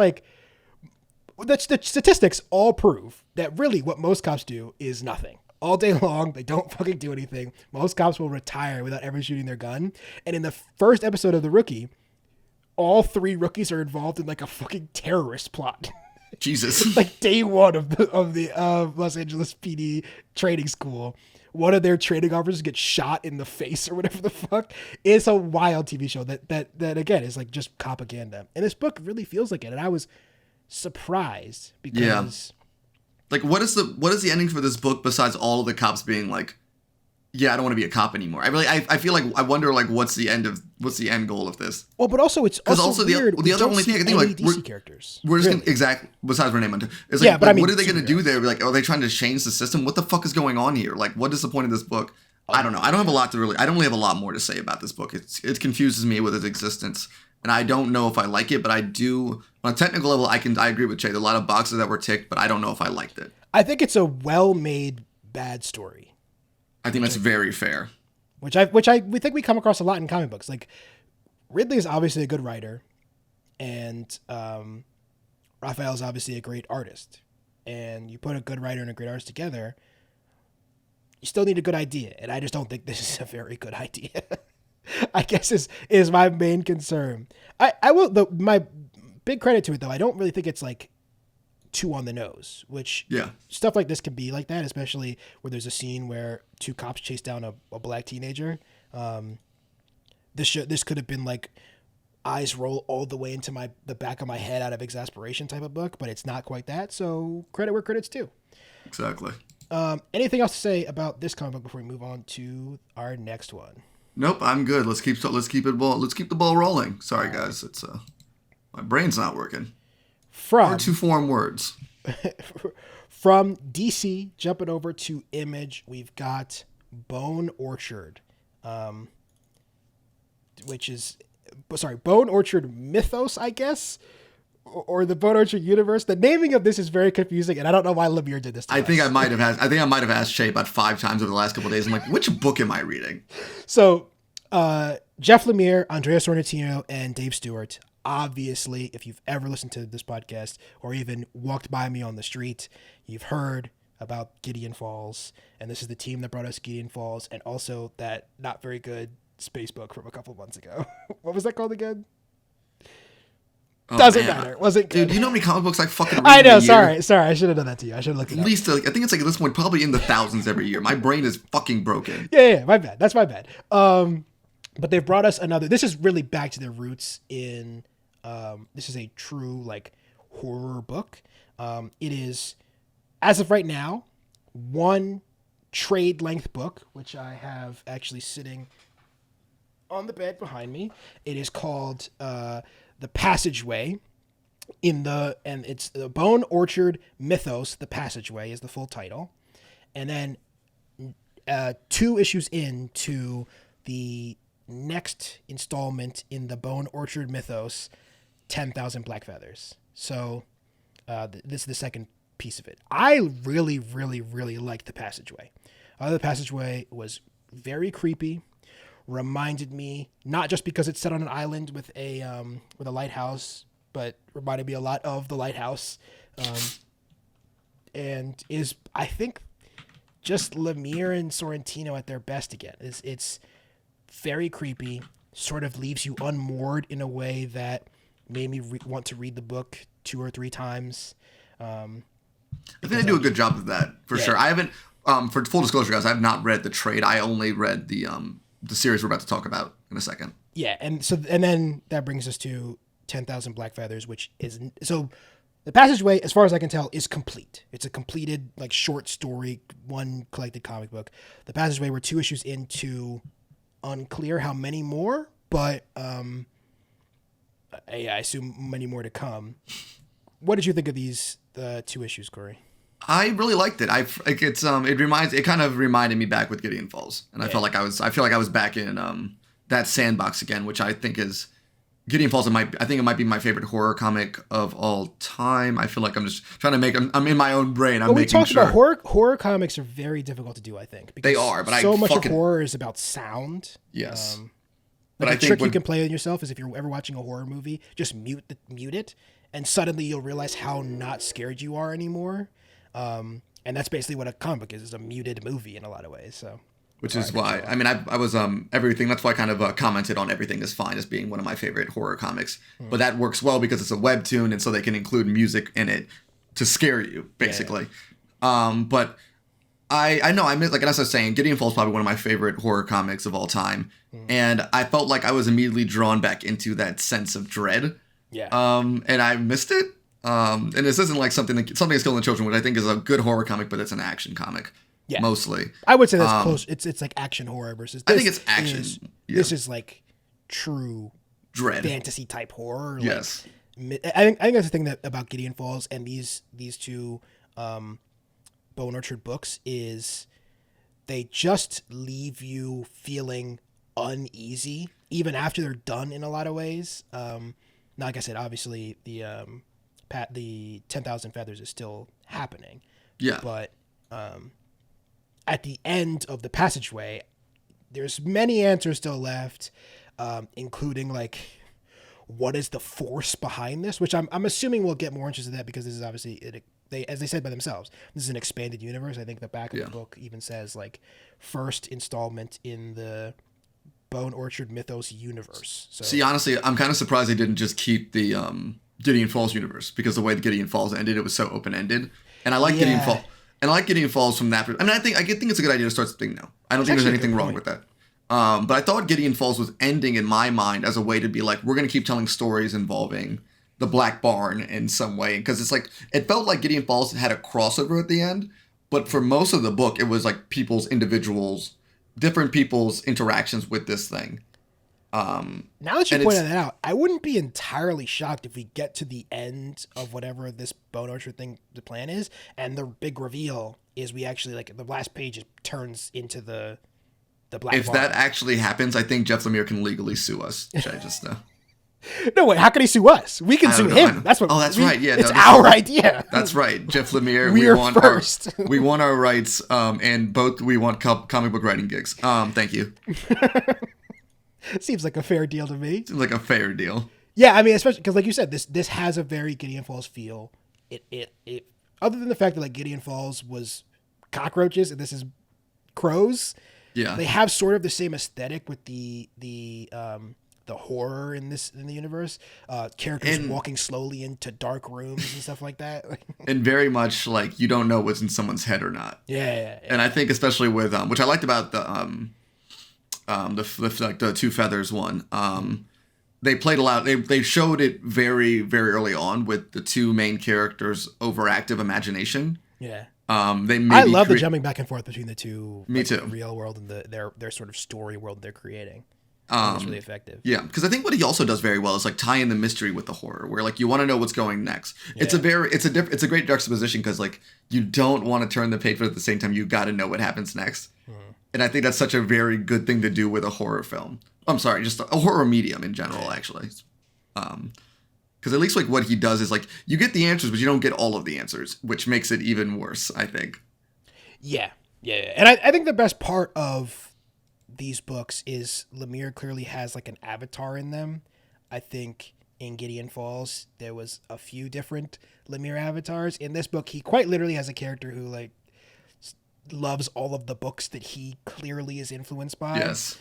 the statistics all prove that really what most cops do is nothing. All day long, they don't fucking do anything. Most cops will retire without ever shooting their gun. And in the first episode of The Rookie, all 3 rookies are involved in like a fucking terrorist plot. Jesus. Like day one of the Los Angeles PD training school. One of their training officers gets shot in the face or whatever the fuck. It's a wild TV show that again is like just propaganda. And this book really feels like it. And I was surprised because like what is the ending for this book besides all of the cops being like, yeah, I don't want to be a cop anymore. I feel like I wonder like what's the end goal of this? Well, but also it's also weird. The other only thing I can think like DC characters. We're just really. Exactly besides Renee Montoya. It's like, yeah, but I mean, what are they going to do there? Like, are they trying to change the system? What the fuck is going on here? Like, what is the point of this book? I don't know. I don't really have a lot more to say about this book. It confuses me with its existence, and I don't know if I like it. But I do on a technical level. I agree with Che. There are a lot of boxes that were ticked, but I don't know if I liked it. I think it's a well-made bad story. I think that's very fair. We think we come across a lot in comic books. Like Ridley is obviously a good writer, and Raphael is obviously a great artist. And you put a good writer and a great artist together, you still need a good idea. And I just don't think this is a very good idea. I guess is my main concern. My big credit to it though. I don't really think it's like too on the nose, which stuff like this can be like that, especially where there's a scene where 2 cops chase down a black teenager. This could have been like eyes roll all the way into the back of my head out of exasperation type of book, but it's not quite that. So credit where credit's due. Exactly. Anything else to say about this comic book before we move on to our next one? Nope, I'm good. Let's keep the ball rolling. Sorry guys, it's my brain's not working. Hard to form words. From DC, jumping over to Image, we've got Bone Orchard, Bone Orchard Mythos, I guess, or the Bone Orchard universe. The naming of this is very confusing, and I don't know why Lemire did this to us. I think I might have asked Che about 5 times over the last couple of days. I'm like, which book am I reading? So, Jeff Lemire, Andrea Sorrentino, and Dave Stewart. Obviously, if you've ever listened to this podcast or even walked by me on the street, you've heard about Gideon Falls, and this is the team that brought us Gideon Falls, and also that not very good space book from a couple months ago. What was that called again? Doesn't matter. It wasn't good. Dude, you know how many comic books I fucking read I know. in a year? Sorry. I should have done that to you. I should have looked it up. At least, I think it's like at this point probably in the thousands every year. My brain is fucking broken. Yeah. My bad. That's my bad. But they've brought us another. This is really back to their roots in. This is a true like horror book. It is, as of right now, one trade length book, which I have actually sitting on the bed behind me. It is called The Passageway. And it's the Bone Orchard Mythos. The Passageway is the full title, and then 2 issues into the next installment in the Bone Orchard Mythos, 10,000 Black Feathers. So this is the second piece of it. I really, really, really liked The Passageway. The Passageway was very creepy. Reminded me, not just because it's set on an island with a lighthouse, but reminded me a lot of The Lighthouse. And is, I think, just Lemire and Sorrentino at their best again. It's very creepy, sort of leaves you unmoored in a way that made me want to read the book 2 or 3 times. I think they do a good job of that, for sure. I haven't, for full disclosure, guys, I have not read the trade. I only read the series we're about to talk about in a second. Yeah, and then that brings us to 10,000 Black Feathers, which is, so The Passageway, as far as I can tell, is complete. It's a completed, like, short story, one collected comic book. The Passageway, we're 2 issues into, unclear how many more, but I assume many more to come. What did you think of these 2 issues, Cory? I really liked it. It kind of reminded me back with Gideon Falls, and I feel like I was back in that sandbox again, which I think is Gideon Falls. I think it might be my favorite horror comic of all time. I feel like I'm just trying to make. I'm in my own brain. We talked about horror comics are very difficult to do. I think they are, but so much of horror is about sound. Yes. But the trick you can play on yourself is if you're ever watching a horror movie, just mute it and suddenly you'll realize how not scared you are anymore. And that's basically what a comic book is a muted movie in a lot of ways. So, which is why, I mean, I was, everything, that's why I kind of commented on Everything Is Fine as being one of my favorite horror comics. But that works well because it's a webtoon, and so they can include music in it to scare you, basically. But I know, like as I was saying, Gideon Falls is probably one of my favorite horror comics of all time. And I felt like I was immediately drawn back into that sense of dread. Yeah. And I missed it. And this isn't like something is Killing the Children, which I think is a good horror comic, but it's an action comic. Yeah. Mostly. I would say that's close. It's like action horror versus this. I think it's action. This is like true dread fantasy type horror. Yes. Like, I think that's the thing that about Gideon Falls and these two Bone Orchard books is they just leave you feeling uneasy even after they're done in a lot of ways. Now, like I said, obviously the 10,000 Feathers is still happening. Yeah. But at the end of the passageway, there's many answers still left, including like what is the force behind this, which I'm assuming we'll get more interested in that because this is obviously as they said by themselves, this is an expanded universe. I think the back of the book even says like first installment in the Bone Orchard Mythos universe. So, see, honestly, I'm kind of surprised they didn't just keep the Gideon Falls universe, because the way the Gideon Falls ended, it was so open-ended. And I like Gideon Falls. And I like Gideon Falls from that. I mean, I think it's a good idea to start something new. I don't think there's anything wrong with that. But I thought Gideon Falls was ending in my mind as a way to be like, we're going to keep telling stories involving the Black Barn in some way. Because it's like, it felt like Gideon Falls had a crossover at the end. But for most of the book, it was like different people's interactions with this thing. Now that you pointed that out, I wouldn't be entirely shocked if we get to the end of whatever this Bone Orchard thing, the plan is, and the big reveal is we actually, like, the last page turns into the Black If Barn. that actually happens, I think Jeff Lemire can legally sue us, which I just know. No, wait, how can he sue us? We can sue him. That's what. Oh, that's right. Yeah, it's our idea. That's right, Jeff Lemire. We want first. We want our rights, and both we want comic book writing gigs. Thank you. Seems like a fair deal to me. Seems like a fair deal. Yeah, I mean, especially because, like you said, this has a very Gideon Falls feel. It other than the fact that like Gideon Falls was cockroaches and this is crows. Yeah, they have sort of the same aesthetic with the horror in the universe. Characters walking slowly into dark rooms and stuff like that. And very much like you don't know what's in someone's head or not. Yeah. And I think especially with which I liked about the Two Feathers one. They played a lot. They showed it very, very early on with the two main characters' overactive imagination. Yeah. I love the jumping back and forth between the two. Me too. The real world and their sort of story world they're creating. It's really effective. Yeah, because I think what he also does very well is like tie in the mystery with the horror, where like you want to know what's going next. Yeah. It's a great juxtaposition because like you don't want to turn the page, but at the same time you got to know what happens next. And I think that's such a very good thing to do with a horror film. I'm sorry, just a horror medium in general, actually. Because at least like what he does is like you get the answers, but you don't get all of the answers, which makes it even worse, I think. Yeah. And I think the best part of these books is Lemire clearly has like an avatar in them. I think in Gideon Falls there was a few different Lemire avatars. In this book, he quite literally has a character who like loves all of the books that he clearly is influenced by. Yes.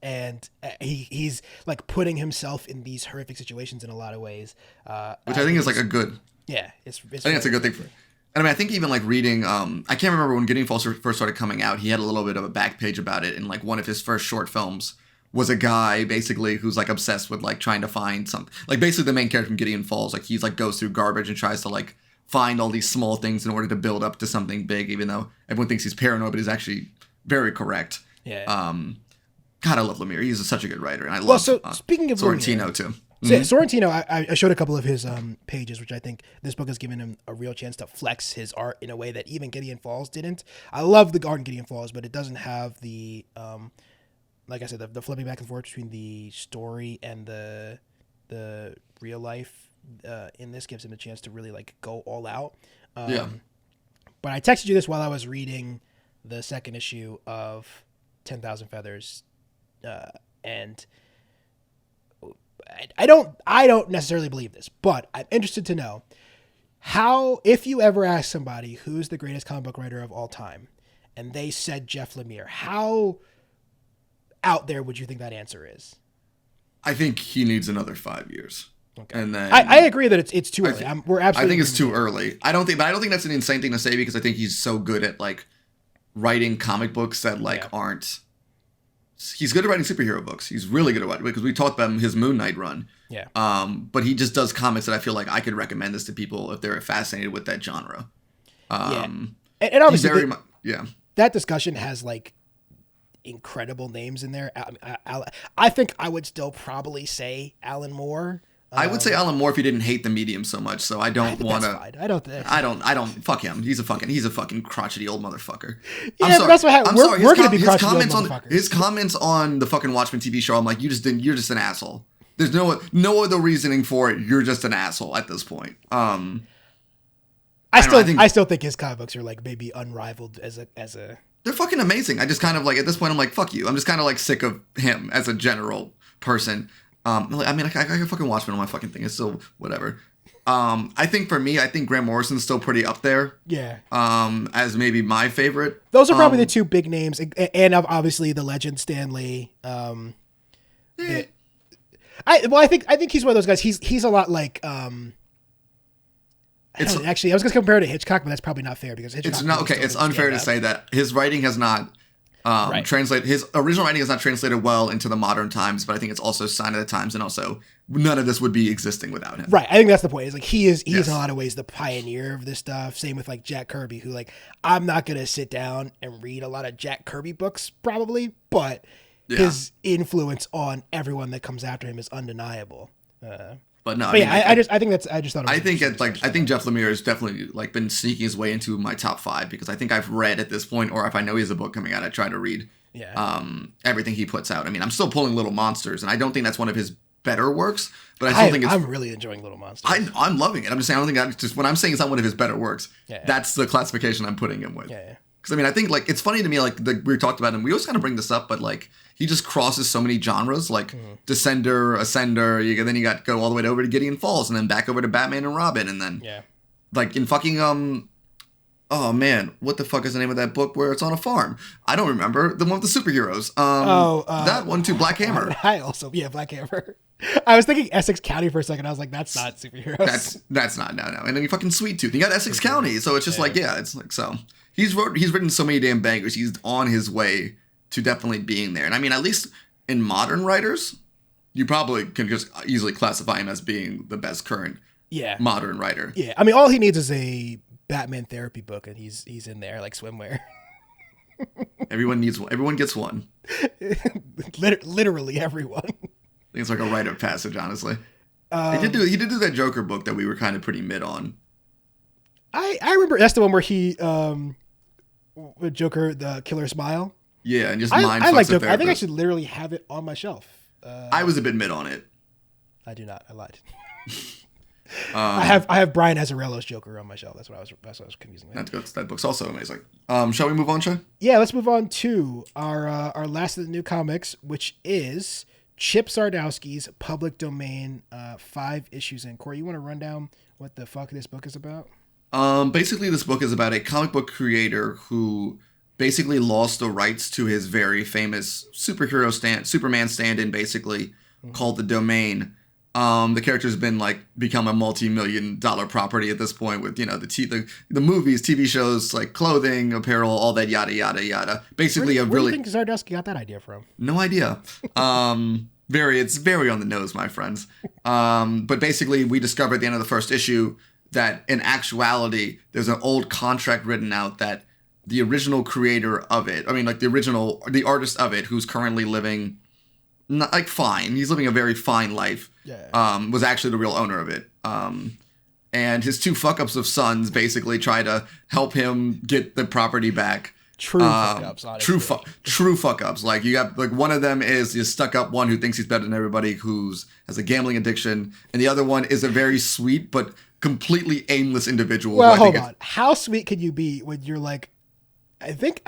And he's like putting himself in these horrific situations in a lot of ways. Which I think is like a good. Yeah, I think it's a good thing for. And I mean, I think even like reading, I can't remember when Gideon Falls first started coming out. He had a little bit of a back page about it, and like one of his first short films was a guy basically who's like obsessed with like trying to find something. Like basically the main character from Gideon Falls, like he's like goes through garbage and tries to like find all these small things in order to build up to something big, even though everyone thinks he's paranoid, but he's actually very correct. Yeah. God, I love Lemire. He's such a good writer, and I love. Speaking of Sorrentino Lemire, too. So Sorrentino, I showed a couple of his pages, which I think this book has given him a real chance to flex his art in a way that even Gideon Falls didn't. I love the art in Gideon Falls, but it doesn't have the, like I said, the flipping back and forth between the story and the real life. In this gives him a chance to really like go all out. Yeah. But I texted you this while I was reading the second issue of 10,000 Feathers, and I don't necessarily believe this, but I'm interested to know how, if you ever ask somebody who's the greatest comic book writer of all time, and they said Jeff Lemire, how out there would you think that answer is? I think he needs another 5 years. Okay. And then I agree that it's too early. We're absolutely. I think it's too early. I don't think that's an insane thing to say because I think he's so good at like writing comic books that like aren't. He's good at writing superhero books. He's really good at writing because we talked about his Moon Knight run. Yeah. But he just does comics that I feel like I could recommend this to people if they're fascinated with that genre. And obviously, yeah. That discussion has like incredible names in there. I think I would still probably say Alan Moore. I would say Alan Moore if he didn't hate the medium so much. So I don't want to. I don't. Fuck him. He's a fucking crotchety old motherfucker. Yeah, I'm sorry. That's what we're going to be crotchety old motherfuckers. His comments on the fucking Watchmen TV show. I'm like, you're just an asshole. There's no other reasoning for it. You're just an asshole at this point. I still think his comic books are like maybe unrivaled as a. They're fucking amazing. I just kind of like at this point I'm like fuck you. I'm just kind of like sick of him as a general person. I mean, I can fucking Watchmen on my fucking thing. It's still whatever. I think for me, I think Grant Morrison's still pretty up there. Yeah. As maybe my favorite. Those are probably the two big names, and obviously the legend Stan Lee. I think he's one of those guys. He's a lot like. Actually, I was going to compare it to Hitchcock, but that's probably not fair because Hitchcock. It's not okay. It's unfair to say that his writing has not. Translate his original writing is not translated well into the modern times, but I think it's also a sign of the times, and also none of this would be existing without him. Right, I think that's the point. It's like he's in a lot of ways the pioneer of this stuff. Same with like Jack Kirby, who like I'm not gonna sit down and read a lot of Jack Kirby books probably, but his influence on everyone that comes after him is undeniable. But no, I just thought. I think Jeff Lemire has definitely like been sneaking his way into my top 5 because I think I've read at this point, or if I know he has a book coming out, I try to read everything he puts out. I mean, I'm still pulling Little Monsters, and I don't think that's one of his better works, but I still think I'm really enjoying Little Monsters. I'm loving it. I'm just saying I don't think just when I'm saying it's not one of his better works, that's the classification I'm putting him with. Yeah. Because I mean, I think like it's funny to me, like we talked about, and we always kind of bring this up, but like he just crosses so many genres, like Descender, Ascender. Then you got go all the way over to Gideon Falls, and then back over to Batman and Robin, and then like in fucking oh man, what the fuck is the name of that book where it's on a farm? I don't remember the one with the superheroes. That one too, Black Hammer. Black Hammer. I was thinking Essex County for a second. I was like, that's not superheroes. That's not no. And then you fucking Sweet Tooth. You got Essex County, so it's just like it's like so. He's written so many damn bangers. He's on his way to definitely being there. And I mean, at least in modern writers, you probably can just easily classify him as being the best current modern writer. Yeah, I mean, all he needs is a Batman therapy book, and he's in there like swimwear. Everyone needs one. Everyone gets one. Literally everyone. I think it's like a rite of passage, honestly. He did do that Joker book that we were kind of pretty mid on. I remember that's the one where he with Joker, the Killer Smile. Yeah, and just I like Joker. I think I should literally have it on my shelf. I was a bit mid on it. I do not. I lied. I have Brian Azzarello's Joker on my shelf. That's what I was confusing. That book's also amazing. Shall we move on, Che? Yeah, let's move on to our last of the new comics, which is Chip Zdarsky's Public Domain 5 issues in. Corey, you want to run down what the fuck this book is about? Basically, this book is about a comic book creator who basically lost the rights to his very famous Superman stand-in, basically, called The Domain. The character's been become a multi-million-dollar property at this point with, the movies, TV shows, like clothing, apparel, all that yada, yada, yada. Basically, where do you think Zdarsky got that idea from? No idea. It's very on the nose, my friends. But basically, we discovered at the end of the first issue that in actuality, there's an old contract written out that the original creator of it, the artist of it, who's currently living fine. He's living a very fine life. Was actually the real owner of it. And his two fuck-ups of sons basically try to help him get the property back. True fuck-ups, honestly. True fuck-ups. Like, you got, one of them is the stuck-up one who thinks he's better than everybody, has a gambling addiction. And the other one is a very sweet but completely aimless individual. Well, hold on. How sweet can you be when you're like, I think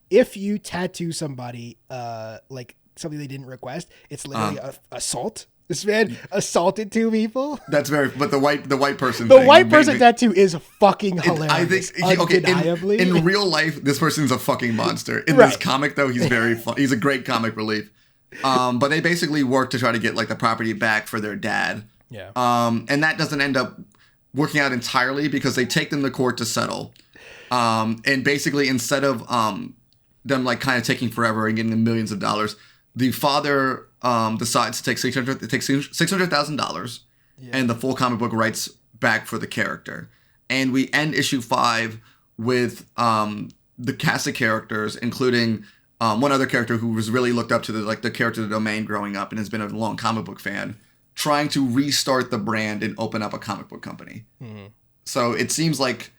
if you tattoo somebody, something they didn't request, it's literally assault. This man assaulted 2 people. That's very. But the white person. The thing white made person me- tattoo is fucking hilarious. I think undeniably. in real life, this person's a fucking monster. In Right. this comic, though, he's very fun. He's a great comic relief. But they basically work to try to get like the property back for their dad. Yeah. And that doesn't end up working out entirely because they take them to court to settle. And basically, instead of them like kind of taking forever and getting them millions of dollars, the father decides to take $600,000 and the full comic book rights back for the character. And we end issue 5 with the cast of characters, including one other character who was really looked up to the character of the Domain growing up and has been a long comic book fan, trying to restart the brand and open up a comic book company. Mm-hmm. So it seems like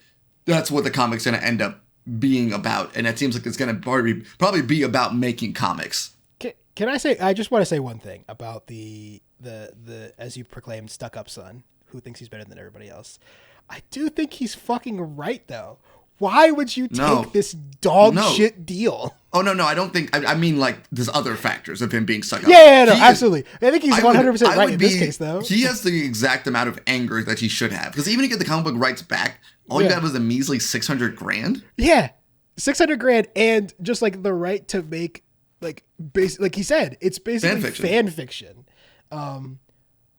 that's what the comic's going to end up being about, and it seems like it's going to probably be about making comics. Can I say? I just want to say one thing about the as you proclaimed stuck up son who thinks he's better than everybody else. I do think he's fucking right though. Why would you take this dog shit deal? Oh no, I don't think. I mean, like there's other factors of him being stuck up. Yeah, absolutely. I think he's 100% right in this case, though. He has the exact amount of anger that he should have, because even to get the comic book rights back, all you got was a measly $600,000. Yeah, $600,000, and just like the right to make like he said, it's basically fan fiction. Oh,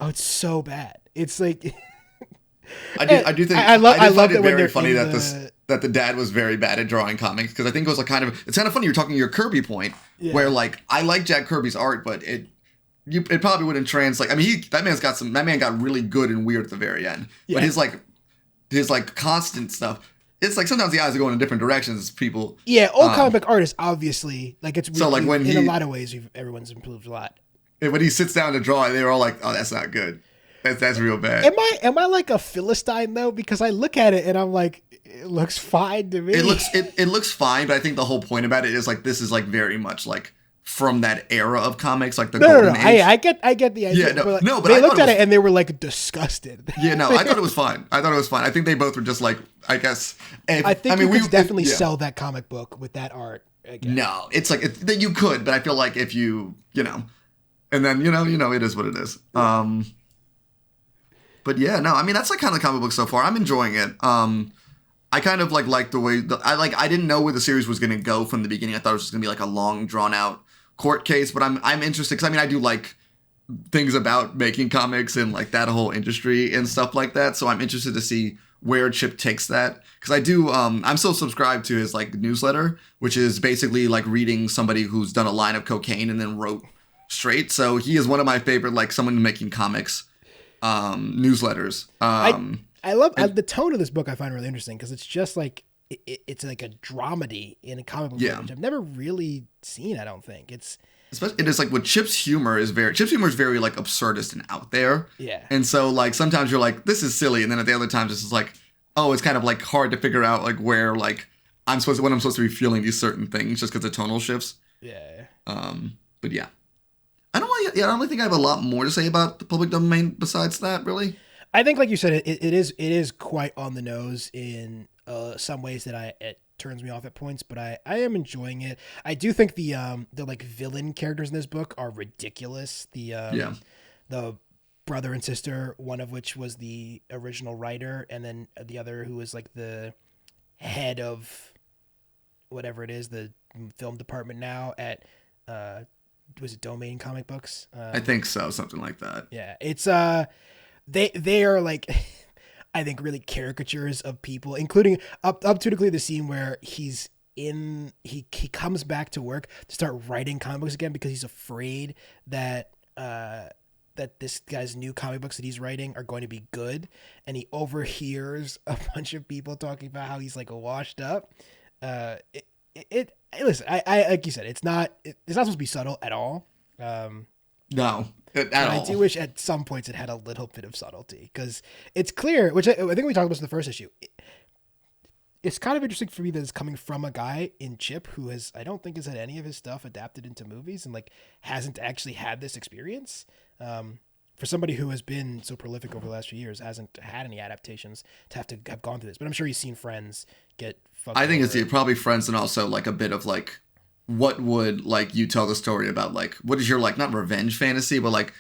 it's so bad. It's like. I do think I love it that very funny that the dad was very bad at drawing comics, because I think it was like it's kind of funny you're talking your Kirby point where like I like Jack Kirby's art, but it probably wouldn't translate. I mean that man got really good and weird at the very end, but his constant stuff. It's like sometimes the eyes are going in different directions as people. Yeah, old comic book art is obviously like it's so like when in a lot of ways everyone's improved a lot. And when he sits down to draw, they were all like, "Oh, that's not good. That's real bad." Am I like a Philistine though? Because I look at it and I'm like, it looks fine to me. It looks fine, but I think the whole point about it is like this is like very much like from that era of comics, like the golden age. I get the idea. Yeah, but they looked at it and they were like disgusted. Yeah, no, I thought it was fine. I think they both were just like, I guess. You could definitely sell that comic book with that art. Again. No, it's like you could, but I feel like if you know, and then it is what it is. But yeah, no, I mean that's like kind of the comic book so far. I'm enjoying it. I kind of like the way I didn't know where the series was going to go from the beginning. I thought it was just going to be like a long, drawn out court case. But I'm interested because I mean I do like things about making comics and like that whole industry and stuff like that. So I'm interested to see where Chip takes that, because I do. I'm still subscribed to his like newsletter, which is basically like reading somebody who's done a line of cocaine and then wrote straight. So he is one of my favorite like someone making comics newsletters. I love the tone of this book. I find really interesting because it's just like it's like a dramedy in a comic book, which I've never really seen. I don't think it is like what Chip's humor is very like absurdist and out there. Yeah, and so like sometimes you're like this is silly, and then at the other times it's just like it's kind of like hard to figure out like where like when I'm supposed to be feeling these certain things just because of tonal shifts. Yeah. But yeah. I don't think I have a lot more to say about the public domain besides that, really. I think, like you said, it is quite on the nose in some ways that it turns me off at points, but I am enjoying it. I do think the like villain characters in this book are ridiculous. The brother and sister, one of which was the original writer, and then the other who was like the head of whatever it is, the film department now at was it Domain Comic Books? I think so, something like that. Yeah, it's they are like I think really caricatures of people, including up to the scene where he comes back to work to start writing comic books again because he's afraid that this guy's new comic books that he's writing are going to be good, and he overhears a bunch of people talking about how he's like washed up. Listen, I like you said, it's not supposed to be subtle at all. No, at all. I do wish at some points it had a little bit of subtlety, because it's clear, which I think we talked about in the first issue. It's kind of interesting for me that it's coming from a guy in Chip who I don't think has had any of his stuff adapted into movies and like hasn't actually had this experience. For somebody who has been so prolific over the last few years, hasn't had any adaptations to have gone through this. But I'm sure he's seen friends get fucked I think over. it's probably friends, and also like a bit of like, what would like you tell the story about, like what is your like not revenge fantasy, but like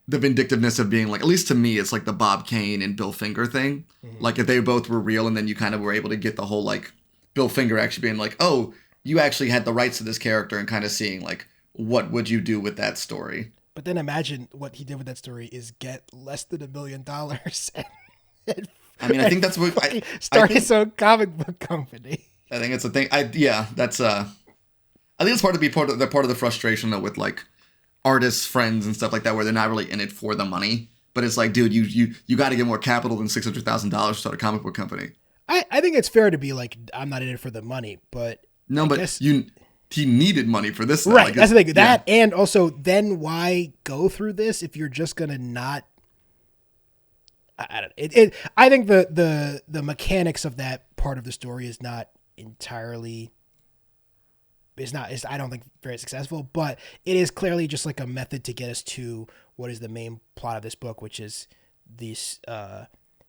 the vindictiveness of being like, at least to me, it's like the Bob Kane and Bill Finger thing. Mm-hmm. Like if they both were real and then you kind of were able to get the whole like Bill Finger actually being like, oh, you actually had the rights to this character and kind of seeing like, what would you do with that story? But then imagine what he did with that story is get less than $1 million and I mean, I think that's what start his own comic book company. I think it's a thing. That's I think it's part of the frustration though with like artists, friends, and stuff like that, where they're not really in it for the money. But it's like, dude, you got to get more capital than $600,000 to start a comic book company. I think it's fair to be like, I'm not in it for the money, but no, he needed money for this, right? Like, that's the thing. That and also, then why go through this if you're just gonna not? I don't. I think the mechanics of that part of the story is not entirely. I don't think very successful, but it is clearly just like a method to get us to what is the main plot of this book, which is this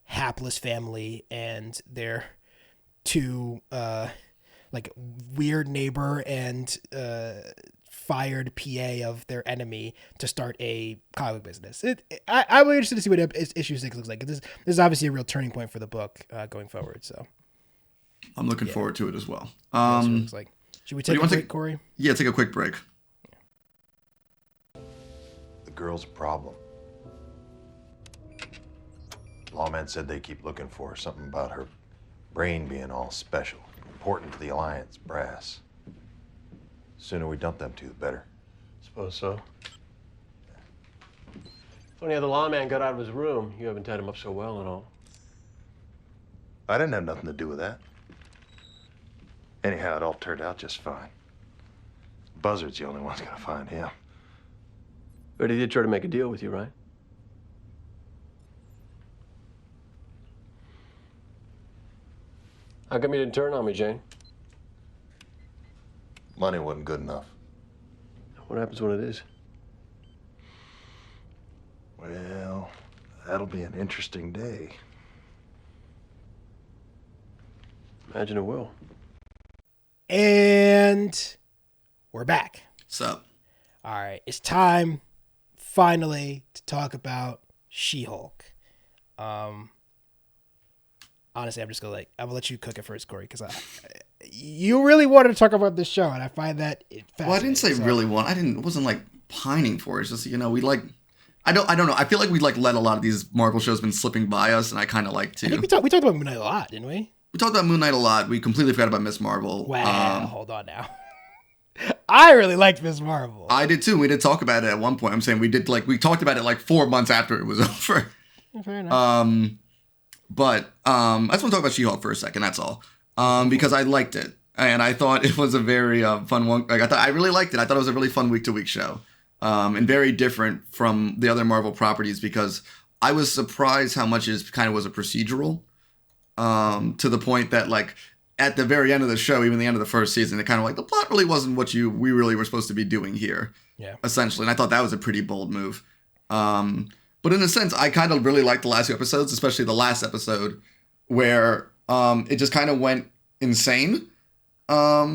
hapless family and their two like weird neighbor and fired PA of their enemy to start a comic business. I'm interested to see what issue 6 looks like. This is obviously a real turning point for the book going forward. So I'm looking forward to it as well. That's what it looks like. Should we take a break, Corey? Yeah, take a quick break. The girl's a problem. Lawman said they keep looking for her. Something about her brain being all special. Important to the Alliance brass. Sooner we dump them two, the better. Suppose so. Funny how the lawman got out of his room. You haven't tied him up so well and all. I didn't have nothing to do with that. Anyhow, it all turned out just fine. Buzzard's the only one's gonna find him. But he did try to make a deal with you, right? How come you didn't turn on me, Jane? Money wasn't good enough. What happens when it is? Well, that'll be an interesting day. Imagine it will. And we're back. What's up? All right. It's time, finally, to talk about She-Hulk. Honestly, I'm gonna let you cook it first, Corey, because you really wanted to talk about this show, and I find that fascinating. Well, I didn't say really want. It wasn't like pining for it. It's just, we like. I don't know. I feel like we like let a lot of these Marvel shows been slipping by us, and I kind of like to. I think we talked about Moon Knight a lot, didn't we? We talked about Moon Knight a lot. We completely forgot about Miss Marvel. Wow, hold on now. I really liked Miss Marvel. I did too. We did talk about it at one point. I'm saying we talked about it like 4 months after it was over. Fair enough. But I just want to talk about She-Hulk for a second. That's all. Because I liked it, and I thought it was a very fun one. Like I really liked it. I thought it was a really fun week-to-week show, and very different from the other Marvel properties because I was surprised how much it kind of was a procedural. To the point that like at the very end of the show, even the end of the first season, it kind of like the plot really wasn't what we really were supposed to be doing here. Yeah. Essentially, and I thought that was a pretty bold move. But in a sense, I kind of really liked the last 2 episodes, especially the last episode where it just kind of went insane. Yeah.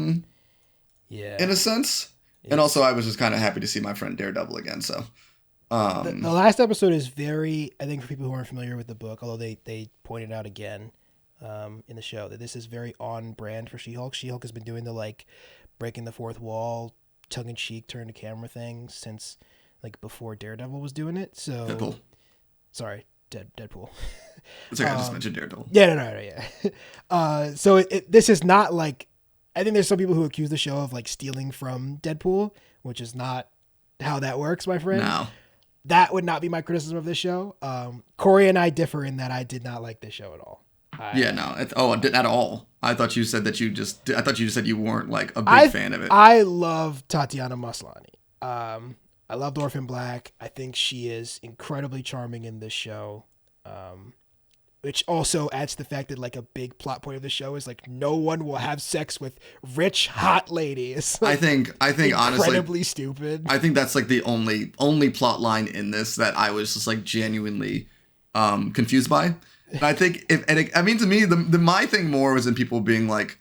In a sense. And also I was just kind of happy to see my friend Daredevil again. So the last episode is very, I think for people who aren't familiar with the book, although they pointed out again in the show that this is very on brand for She-Hulk. She-Hulk has been doing the like breaking the fourth wall, tongue-in-cheek, turn-to-camera thing since like before Daredevil was doing it. So Deadpool. Sorry, Deadpool. It's okay, I just mentioned Daredevil. Yeah, no, yeah. So this is not like, I think there's some people who accuse the show of like stealing from Deadpool, which is not how that works, my friend. No. That would not be my criticism of this show. Corey and I differ in that I did not like this show at all. At all. I thought you said you weren't like a big fan of it. I love Tatiana Maslany. I love Orphan Black. I think she is incredibly charming in this show. Which also adds to the fact that like a big plot point of the show is like no one will have sex with rich hot ladies. Like, I think honestly incredibly stupid. I think that's like the only plot line in this that I was just like genuinely confused by. And I think to me my thing more was in people being like,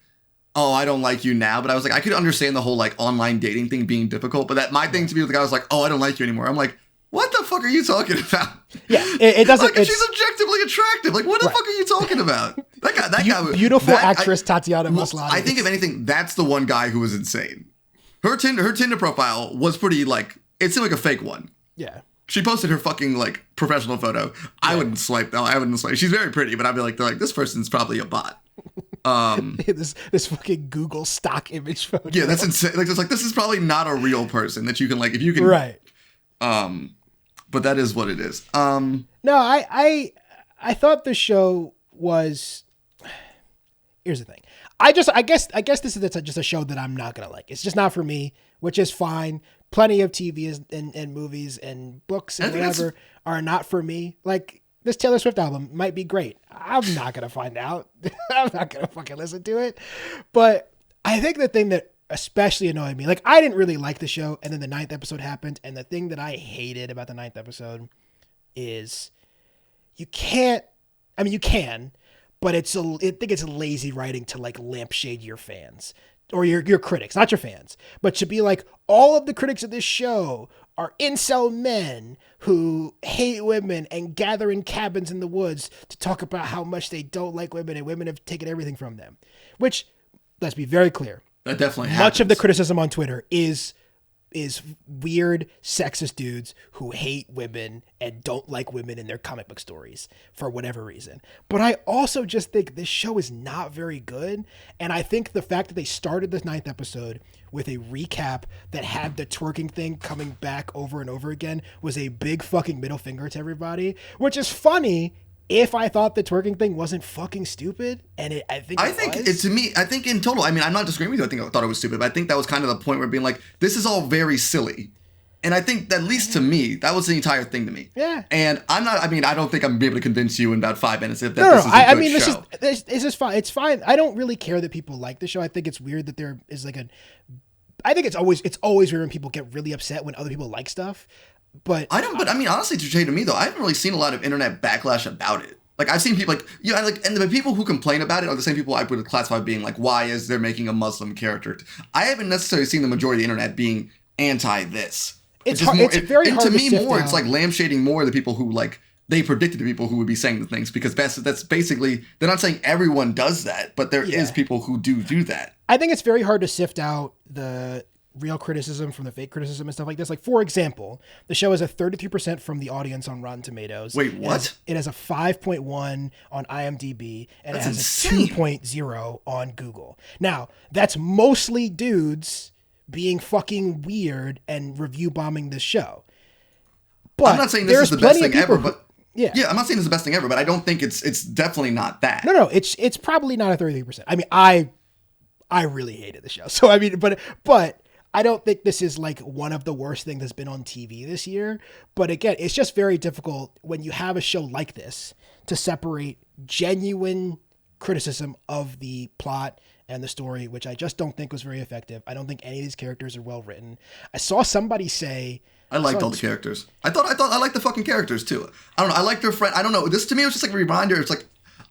oh, I don't like you now, but I was like, I could understand the whole like online dating thing being difficult, but that my thing to me was like, I was like, oh, I don't like you anymore. I'm like, What the fuck are you talking about? Yeah, it doesn't. Like, she's objectively attractive. Like, what the fuck are you talking about? That guy. Beautiful actress Tatiana Maslany. I think if anything, that's the one guy who was insane. Her Tinder profile was pretty like it seemed like a fake one. Yeah. She posted her fucking like professional photo. Yeah. I wouldn't swipe though. I wouldn't swipe. She's very pretty, but I'd be like, they're like, this person's probably a bot. This fucking Google stock image photo. Yeah, that's insane. Like, it's like this is probably not a real person that you can like if you can. Right. But that is what it is. No, I thought the show was. Here's the thing. I guess this is just a show that I'm not gonna like. It's just not for me, which is fine. Plenty of TV and movies and books and whatever are not for me. Like this Taylor Swift album might be great. I'm not gonna find out. I'm not gonna fucking listen to it. But I think the thing that especially annoyed me, like I didn't really like the show, and then the 9th episode happened, and the thing that I hated about the 9th episode is you can, but I think it's lazy writing to like lampshade your fans or your critics, not your fans, but to be like, all of the critics of this show are incel men who hate women and gather in cabins in the woods to talk about how much they don't like women and women have taken everything from them. Which, let's be very clear, that definitely much happens. of the criticism on Twitter is weird sexist dudes who hate women and don't like women in their comic book stories for whatever reason. But I also just think this show is not very good. And I think the fact that they started this 9th episode with a recap that had the twerking thing coming back over and over again was a big fucking middle finger to everybody, which is funny if I thought the twerking thing wasn't fucking stupid, and I think in total, I mean, I'm not disagreeing with you. I thought it was stupid, but I think that was kind of the point where being like, this is all very silly. And I think that, at least to me, that was the entire thing to me. Yeah. And I don't think I'm going to be able to convince you in about 5 minutes that this is a good show. This is fine. It's fine. I don't really care that people like the show. I think it's weird that there is like I think it's always weird when people get really upset when other people like stuff. But honestly, to me though, I haven't really seen a lot of internet backlash about it. Like I've seen people and the people who complain about it are the same people I would classify being like, why is there making a Muslim character? I haven't necessarily seen the majority of the internet being anti this. It's very hard to sift out. It's like lampshading more the people who like they predicted the people who would be saying the things, because that's basically, they're not saying everyone does that, but there is people who do that. I think it's very hard to sift out the real criticism from the fake criticism and stuff like this. Like, for example, the show has a 33% from the audience on Rotten Tomatoes. Wait, what? It has a 5.1 on IMDb, and That's it has insane. a 2.0 on Google. Now, that's mostly dudes being fucking weird and review bombing this show. But I'm not saying this is the best thing ever, but yeah, I'm not saying it's the best thing ever, but I don't think it's definitely not that. No, it's probably not a 33%. I mean, I really hated the show. So I mean, but I don't think this is like one of the worst things that's been on TV this year. But again, it's just very difficult when you have a show like this to separate genuine criticism of the plot and the story, which I just don't think was very effective. I don't think any of these characters are well written. I saw somebody say, I liked all the characters. I liked the fucking characters too. I don't know. I like their friend. I don't know. This to me was just like a reminder. It's like,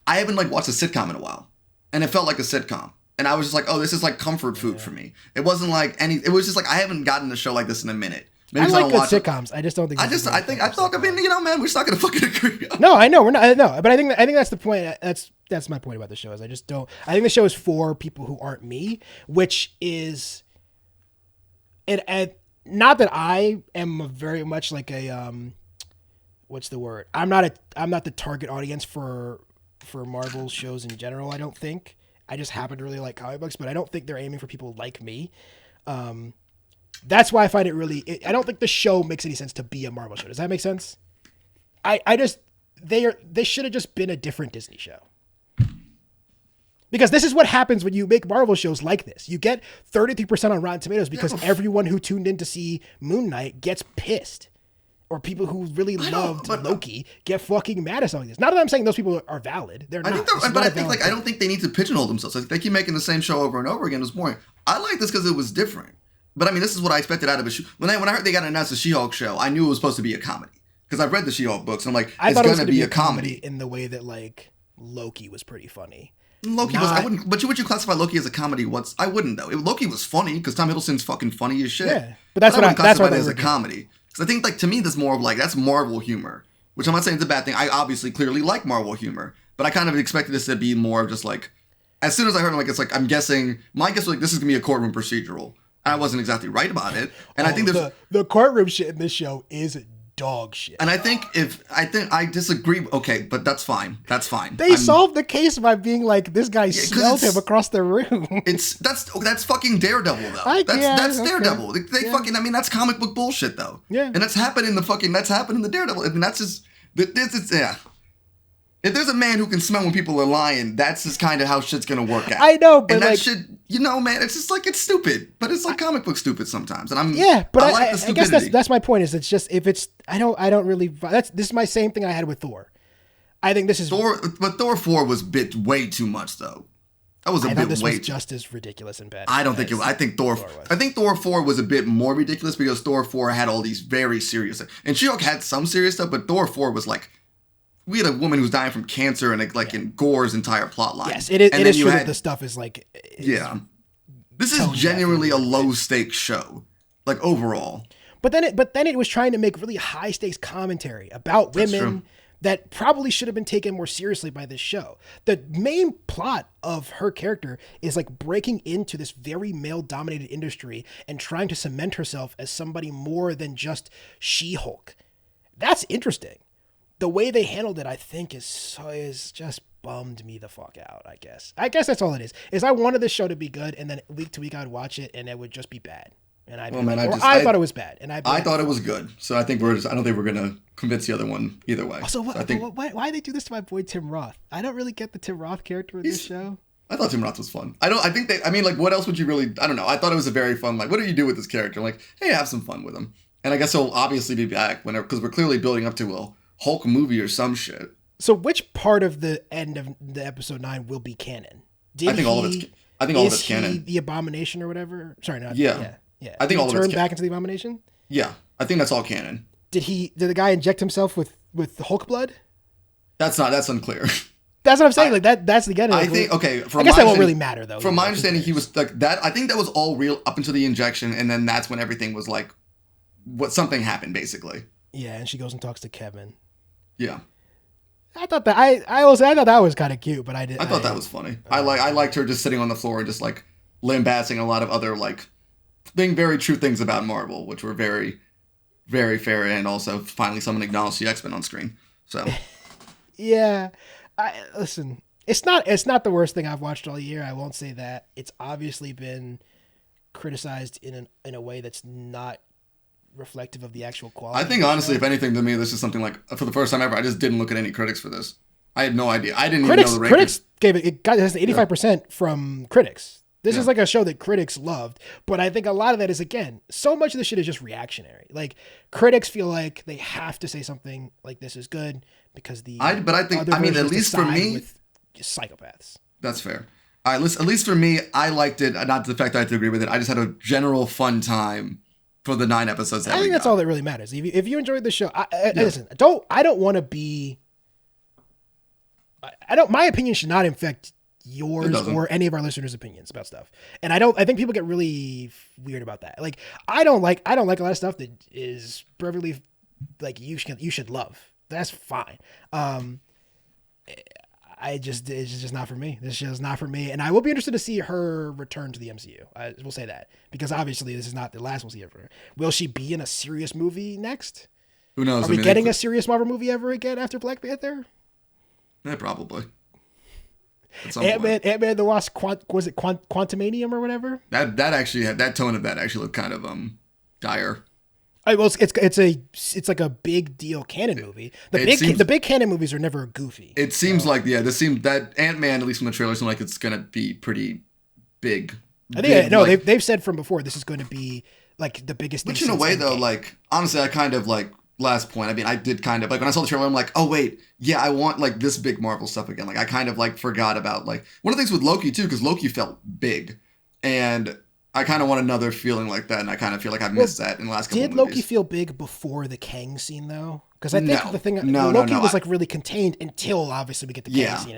I haven't like watched a sitcom in a while, and it felt like a sitcom. And I was just like, oh, this is like comfort food for me. It wasn't like it was just like, I haven't gotten a show like this in a minute. Maybe I like good sitcoms. I just don't think. Man, we're just not gonna fucking agree. No, I know we're not. No, but I think that's the point. That's my point about the show. Is I just don't. I think the show is for people who aren't me, which is, and not that I am very much like a what's the word? I'm not the target audience for Marvel shows in general. I don't think. I just happen to really like comic books, but I don't think they're aiming for people like me. That's why I find it really. I don't think the show makes any sense to be a Marvel show. Does that make sense? They should have just been a different Disney show. Because this is what happens when you make Marvel shows like this. You get 33% on Rotten Tomatoes because everyone who tuned in to see Moon Knight gets pissed. Or people who really loved Loki get fucking mad at something like this. Not that I'm saying those people are valid. They're not. I don't think they need to pigeonhole themselves. Like, they keep making the same show over and over again. It's boring. I like this because it was different. But I mean, this is what I expected out of a show. When I heard they got announced a She-Hulk show, I knew it was supposed to be a comedy. Because I've read the She-Hulk books, and I'm like, it's going to be a comedy. In the way that, like, Loki was pretty funny. I wouldn't. But would you classify Loki as a comedy? I wouldn't though. Loki was funny because Tom Hiddleston's fucking funny as shit. Yeah, but that's what I classify it as a comedy. Because I think, like, to me, that's more of like, that's Marvel humor, which I'm not saying it's a bad thing. I obviously clearly like Marvel humor, but I kind of expected this to be more of just like, as soon as I heard it, like, it's like, I'm guessing, my guess was like, this is going to be a courtroom procedural. I wasn't exactly right about it. And I think there's the courtroom shit in this show is dog shit. And I think I disagree. Okay, but that's fine. That's fine. They solved the case by being like, this guy smelled him across the room. That's fucking Daredevil though. That's Daredevil. They fucking. I mean, that's comic book bullshit though. Yeah. And that's happened in the Daredevil. I mean, that's just this is yeah. If there's a man who can smell when people are lying, that's just kind of how shit's gonna work out. I know, but and that like, shit, man, it's just like, it's stupid, but it's like comic book stupid sometimes. And I like the stupidity. I guess that's my point. Is it's just if it's I don't really this is my same thing I had with Thor. I think this is but Thor 4 was way too much though. That was a bit this way was just as ridiculous and bad. I don't think it. I think Thor 4 was a bit more ridiculous because Thor 4 had all these very serious, and She-Hulk had some serious stuff, but Thor 4 was like, we had a woman who's dying from cancer and in Gore's entire plot line. Yes, it is true that the stuff is like... This is genuinely a low-stakes show, like, overall. But then it was trying to make really high-stakes commentary about women that probably should have been taken more seriously by this show. The main plot of her character is like breaking into this very male-dominated industry and trying to cement herself as somebody more than just She-Hulk. That's interesting. The way they handled it, I think, is just bummed me the fuck out, I guess. I guess that's all it is. Is I wanted this show to be good, and then week to week I'd watch it, and it would just be bad. And I thought it was bad. And I thought it was good. So I think I don't think we're going to convince the other one either way. Also, why they do this to my boy Tim Roth? I don't really get the Tim Roth character in this show. I thought Tim Roth was fun. What else would you really, I don't know. I thought it was a very fun, like, what do you do with this character? Like, hey, have some fun with him. And I guess he'll obviously be back because we're clearly building up to a Hulk movie or some shit. So which part of the end of the episode 9 will be canon? I think all of it's canon. The Abomination or whatever? Sorry, not yeah. I think all of it's turn back into the Abomination? Yeah, I think that's all canon. Did the guy inject himself with Hulk blood? That's unclear. That's what I'm saying. That's the end. I think I guess that won't really matter though. From my understanding, he was like that. I think that was all real up until the injection, and then that's when everything was like, something happened basically. Yeah, and she goes and talks to Kevin. Yeah. I thought that I thought that was kind of cute, but I thought that was funny. I liked her just sitting on the floor and just like lambasting a lot of other like being very true things about Marvel, which were very, very fair, and also finally someone acknowledged the X-Men on screen. So yeah, listen, it's not the worst thing I've watched all year. I won't say that. It's obviously been criticized in a way that's not reflective of the actual quality. I think honestly, if anything, to me, this is something like, for the first time ever, I just didn't look at any critics for this. I had no idea. I didn't even know the rating. Critics gave it has 85% from critics. This is like a show that critics loved, but I think a lot of that is, again, so much of the shit is just reactionary. Like, critics feel like they have to say something like this is good because at least for me, with psychopaths. That's fair. At least for me, I liked it. Not the fact that I had to agree with it. I just had a general fun time for the 9 episodes. I think that's all that really matters. If you enjoyed the show, listen. I don't want to be. My opinion should not infect yours or any of our listeners' opinions about stuff. And I think people get really weird about that. Like, I don't like a lot of stuff that is perfectly like you should love. That's fine. It's just not for me. This show is not for me. And I will be interested to see her return to the MCU. I will say that, because obviously this is not the last we'll see of her. Will she be in a serious movie next? Who knows? Are we getting a serious Marvel movie ever again after Black Panther? Yeah, probably. Ant-Man the Wasp, was it Quantumanium or whatever? That actually had, that tone of that actually looked kind of dire. It's like a big deal canon movie. The big canon movies are never goofy. It seems like that Ant-Man, at least from the trailer, seems like it's gonna be pretty big. They've said from before this is going to be like the biggest thing. Which in a way though, like honestly, I kind of like, last point, I mean, I did kind of like when I saw the trailer, I'm like, oh wait, yeah, I want like this big Marvel stuff again. Like I kind of like forgot about like one of the things with Loki too, because Loki felt big, and I kind of want another feeling like that, and I kind of feel like I've missed that in the last couple of movies. Did Loki feel big before the Kang scene though? Because I think Loki was like really contained until obviously we get the Kang scene.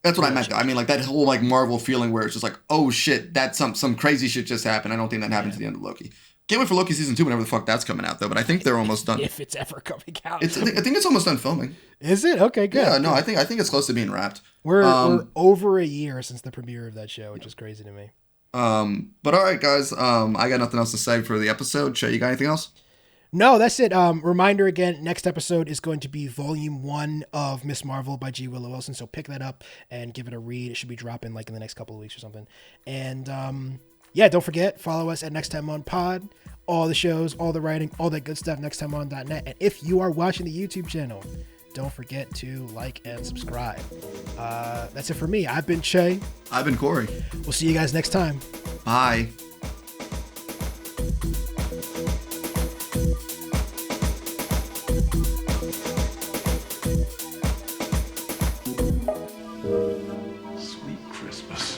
And That's what I meant. I mean, like that whole like Marvel feeling where it's just like, oh shit, that's some crazy shit just happened. I don't think that happens at the end of Loki. Can't wait for Loki season 2 whenever the fuck that's coming out though. But I think they're almost done. If it's ever coming out. I think it's almost done filming. Is it? Okay, good. Yeah, no, I think it's close to being wrapped. We're over a year since the premiere of that show, which is crazy to me. But all right, guys. I got nothing else to say for the episode. Che, you got anything else? No, that's it. Reminder again, next episode is going to be volume 1 of Miss Marvel by G. Willow Wilson. So pick that up and give it a read. It should be dropping like in the next couple of weeks or something. And yeah, don't forget, follow us at Next Time On Pod. All the shows, all the writing, all that good stuff, nexttimeon.net. And if you are watching the YouTube channel, don't forget to like and subscribe. That's it for me. I've been Che. I've been Cory. We'll see you guys next time. Bye. Sweet Christmas.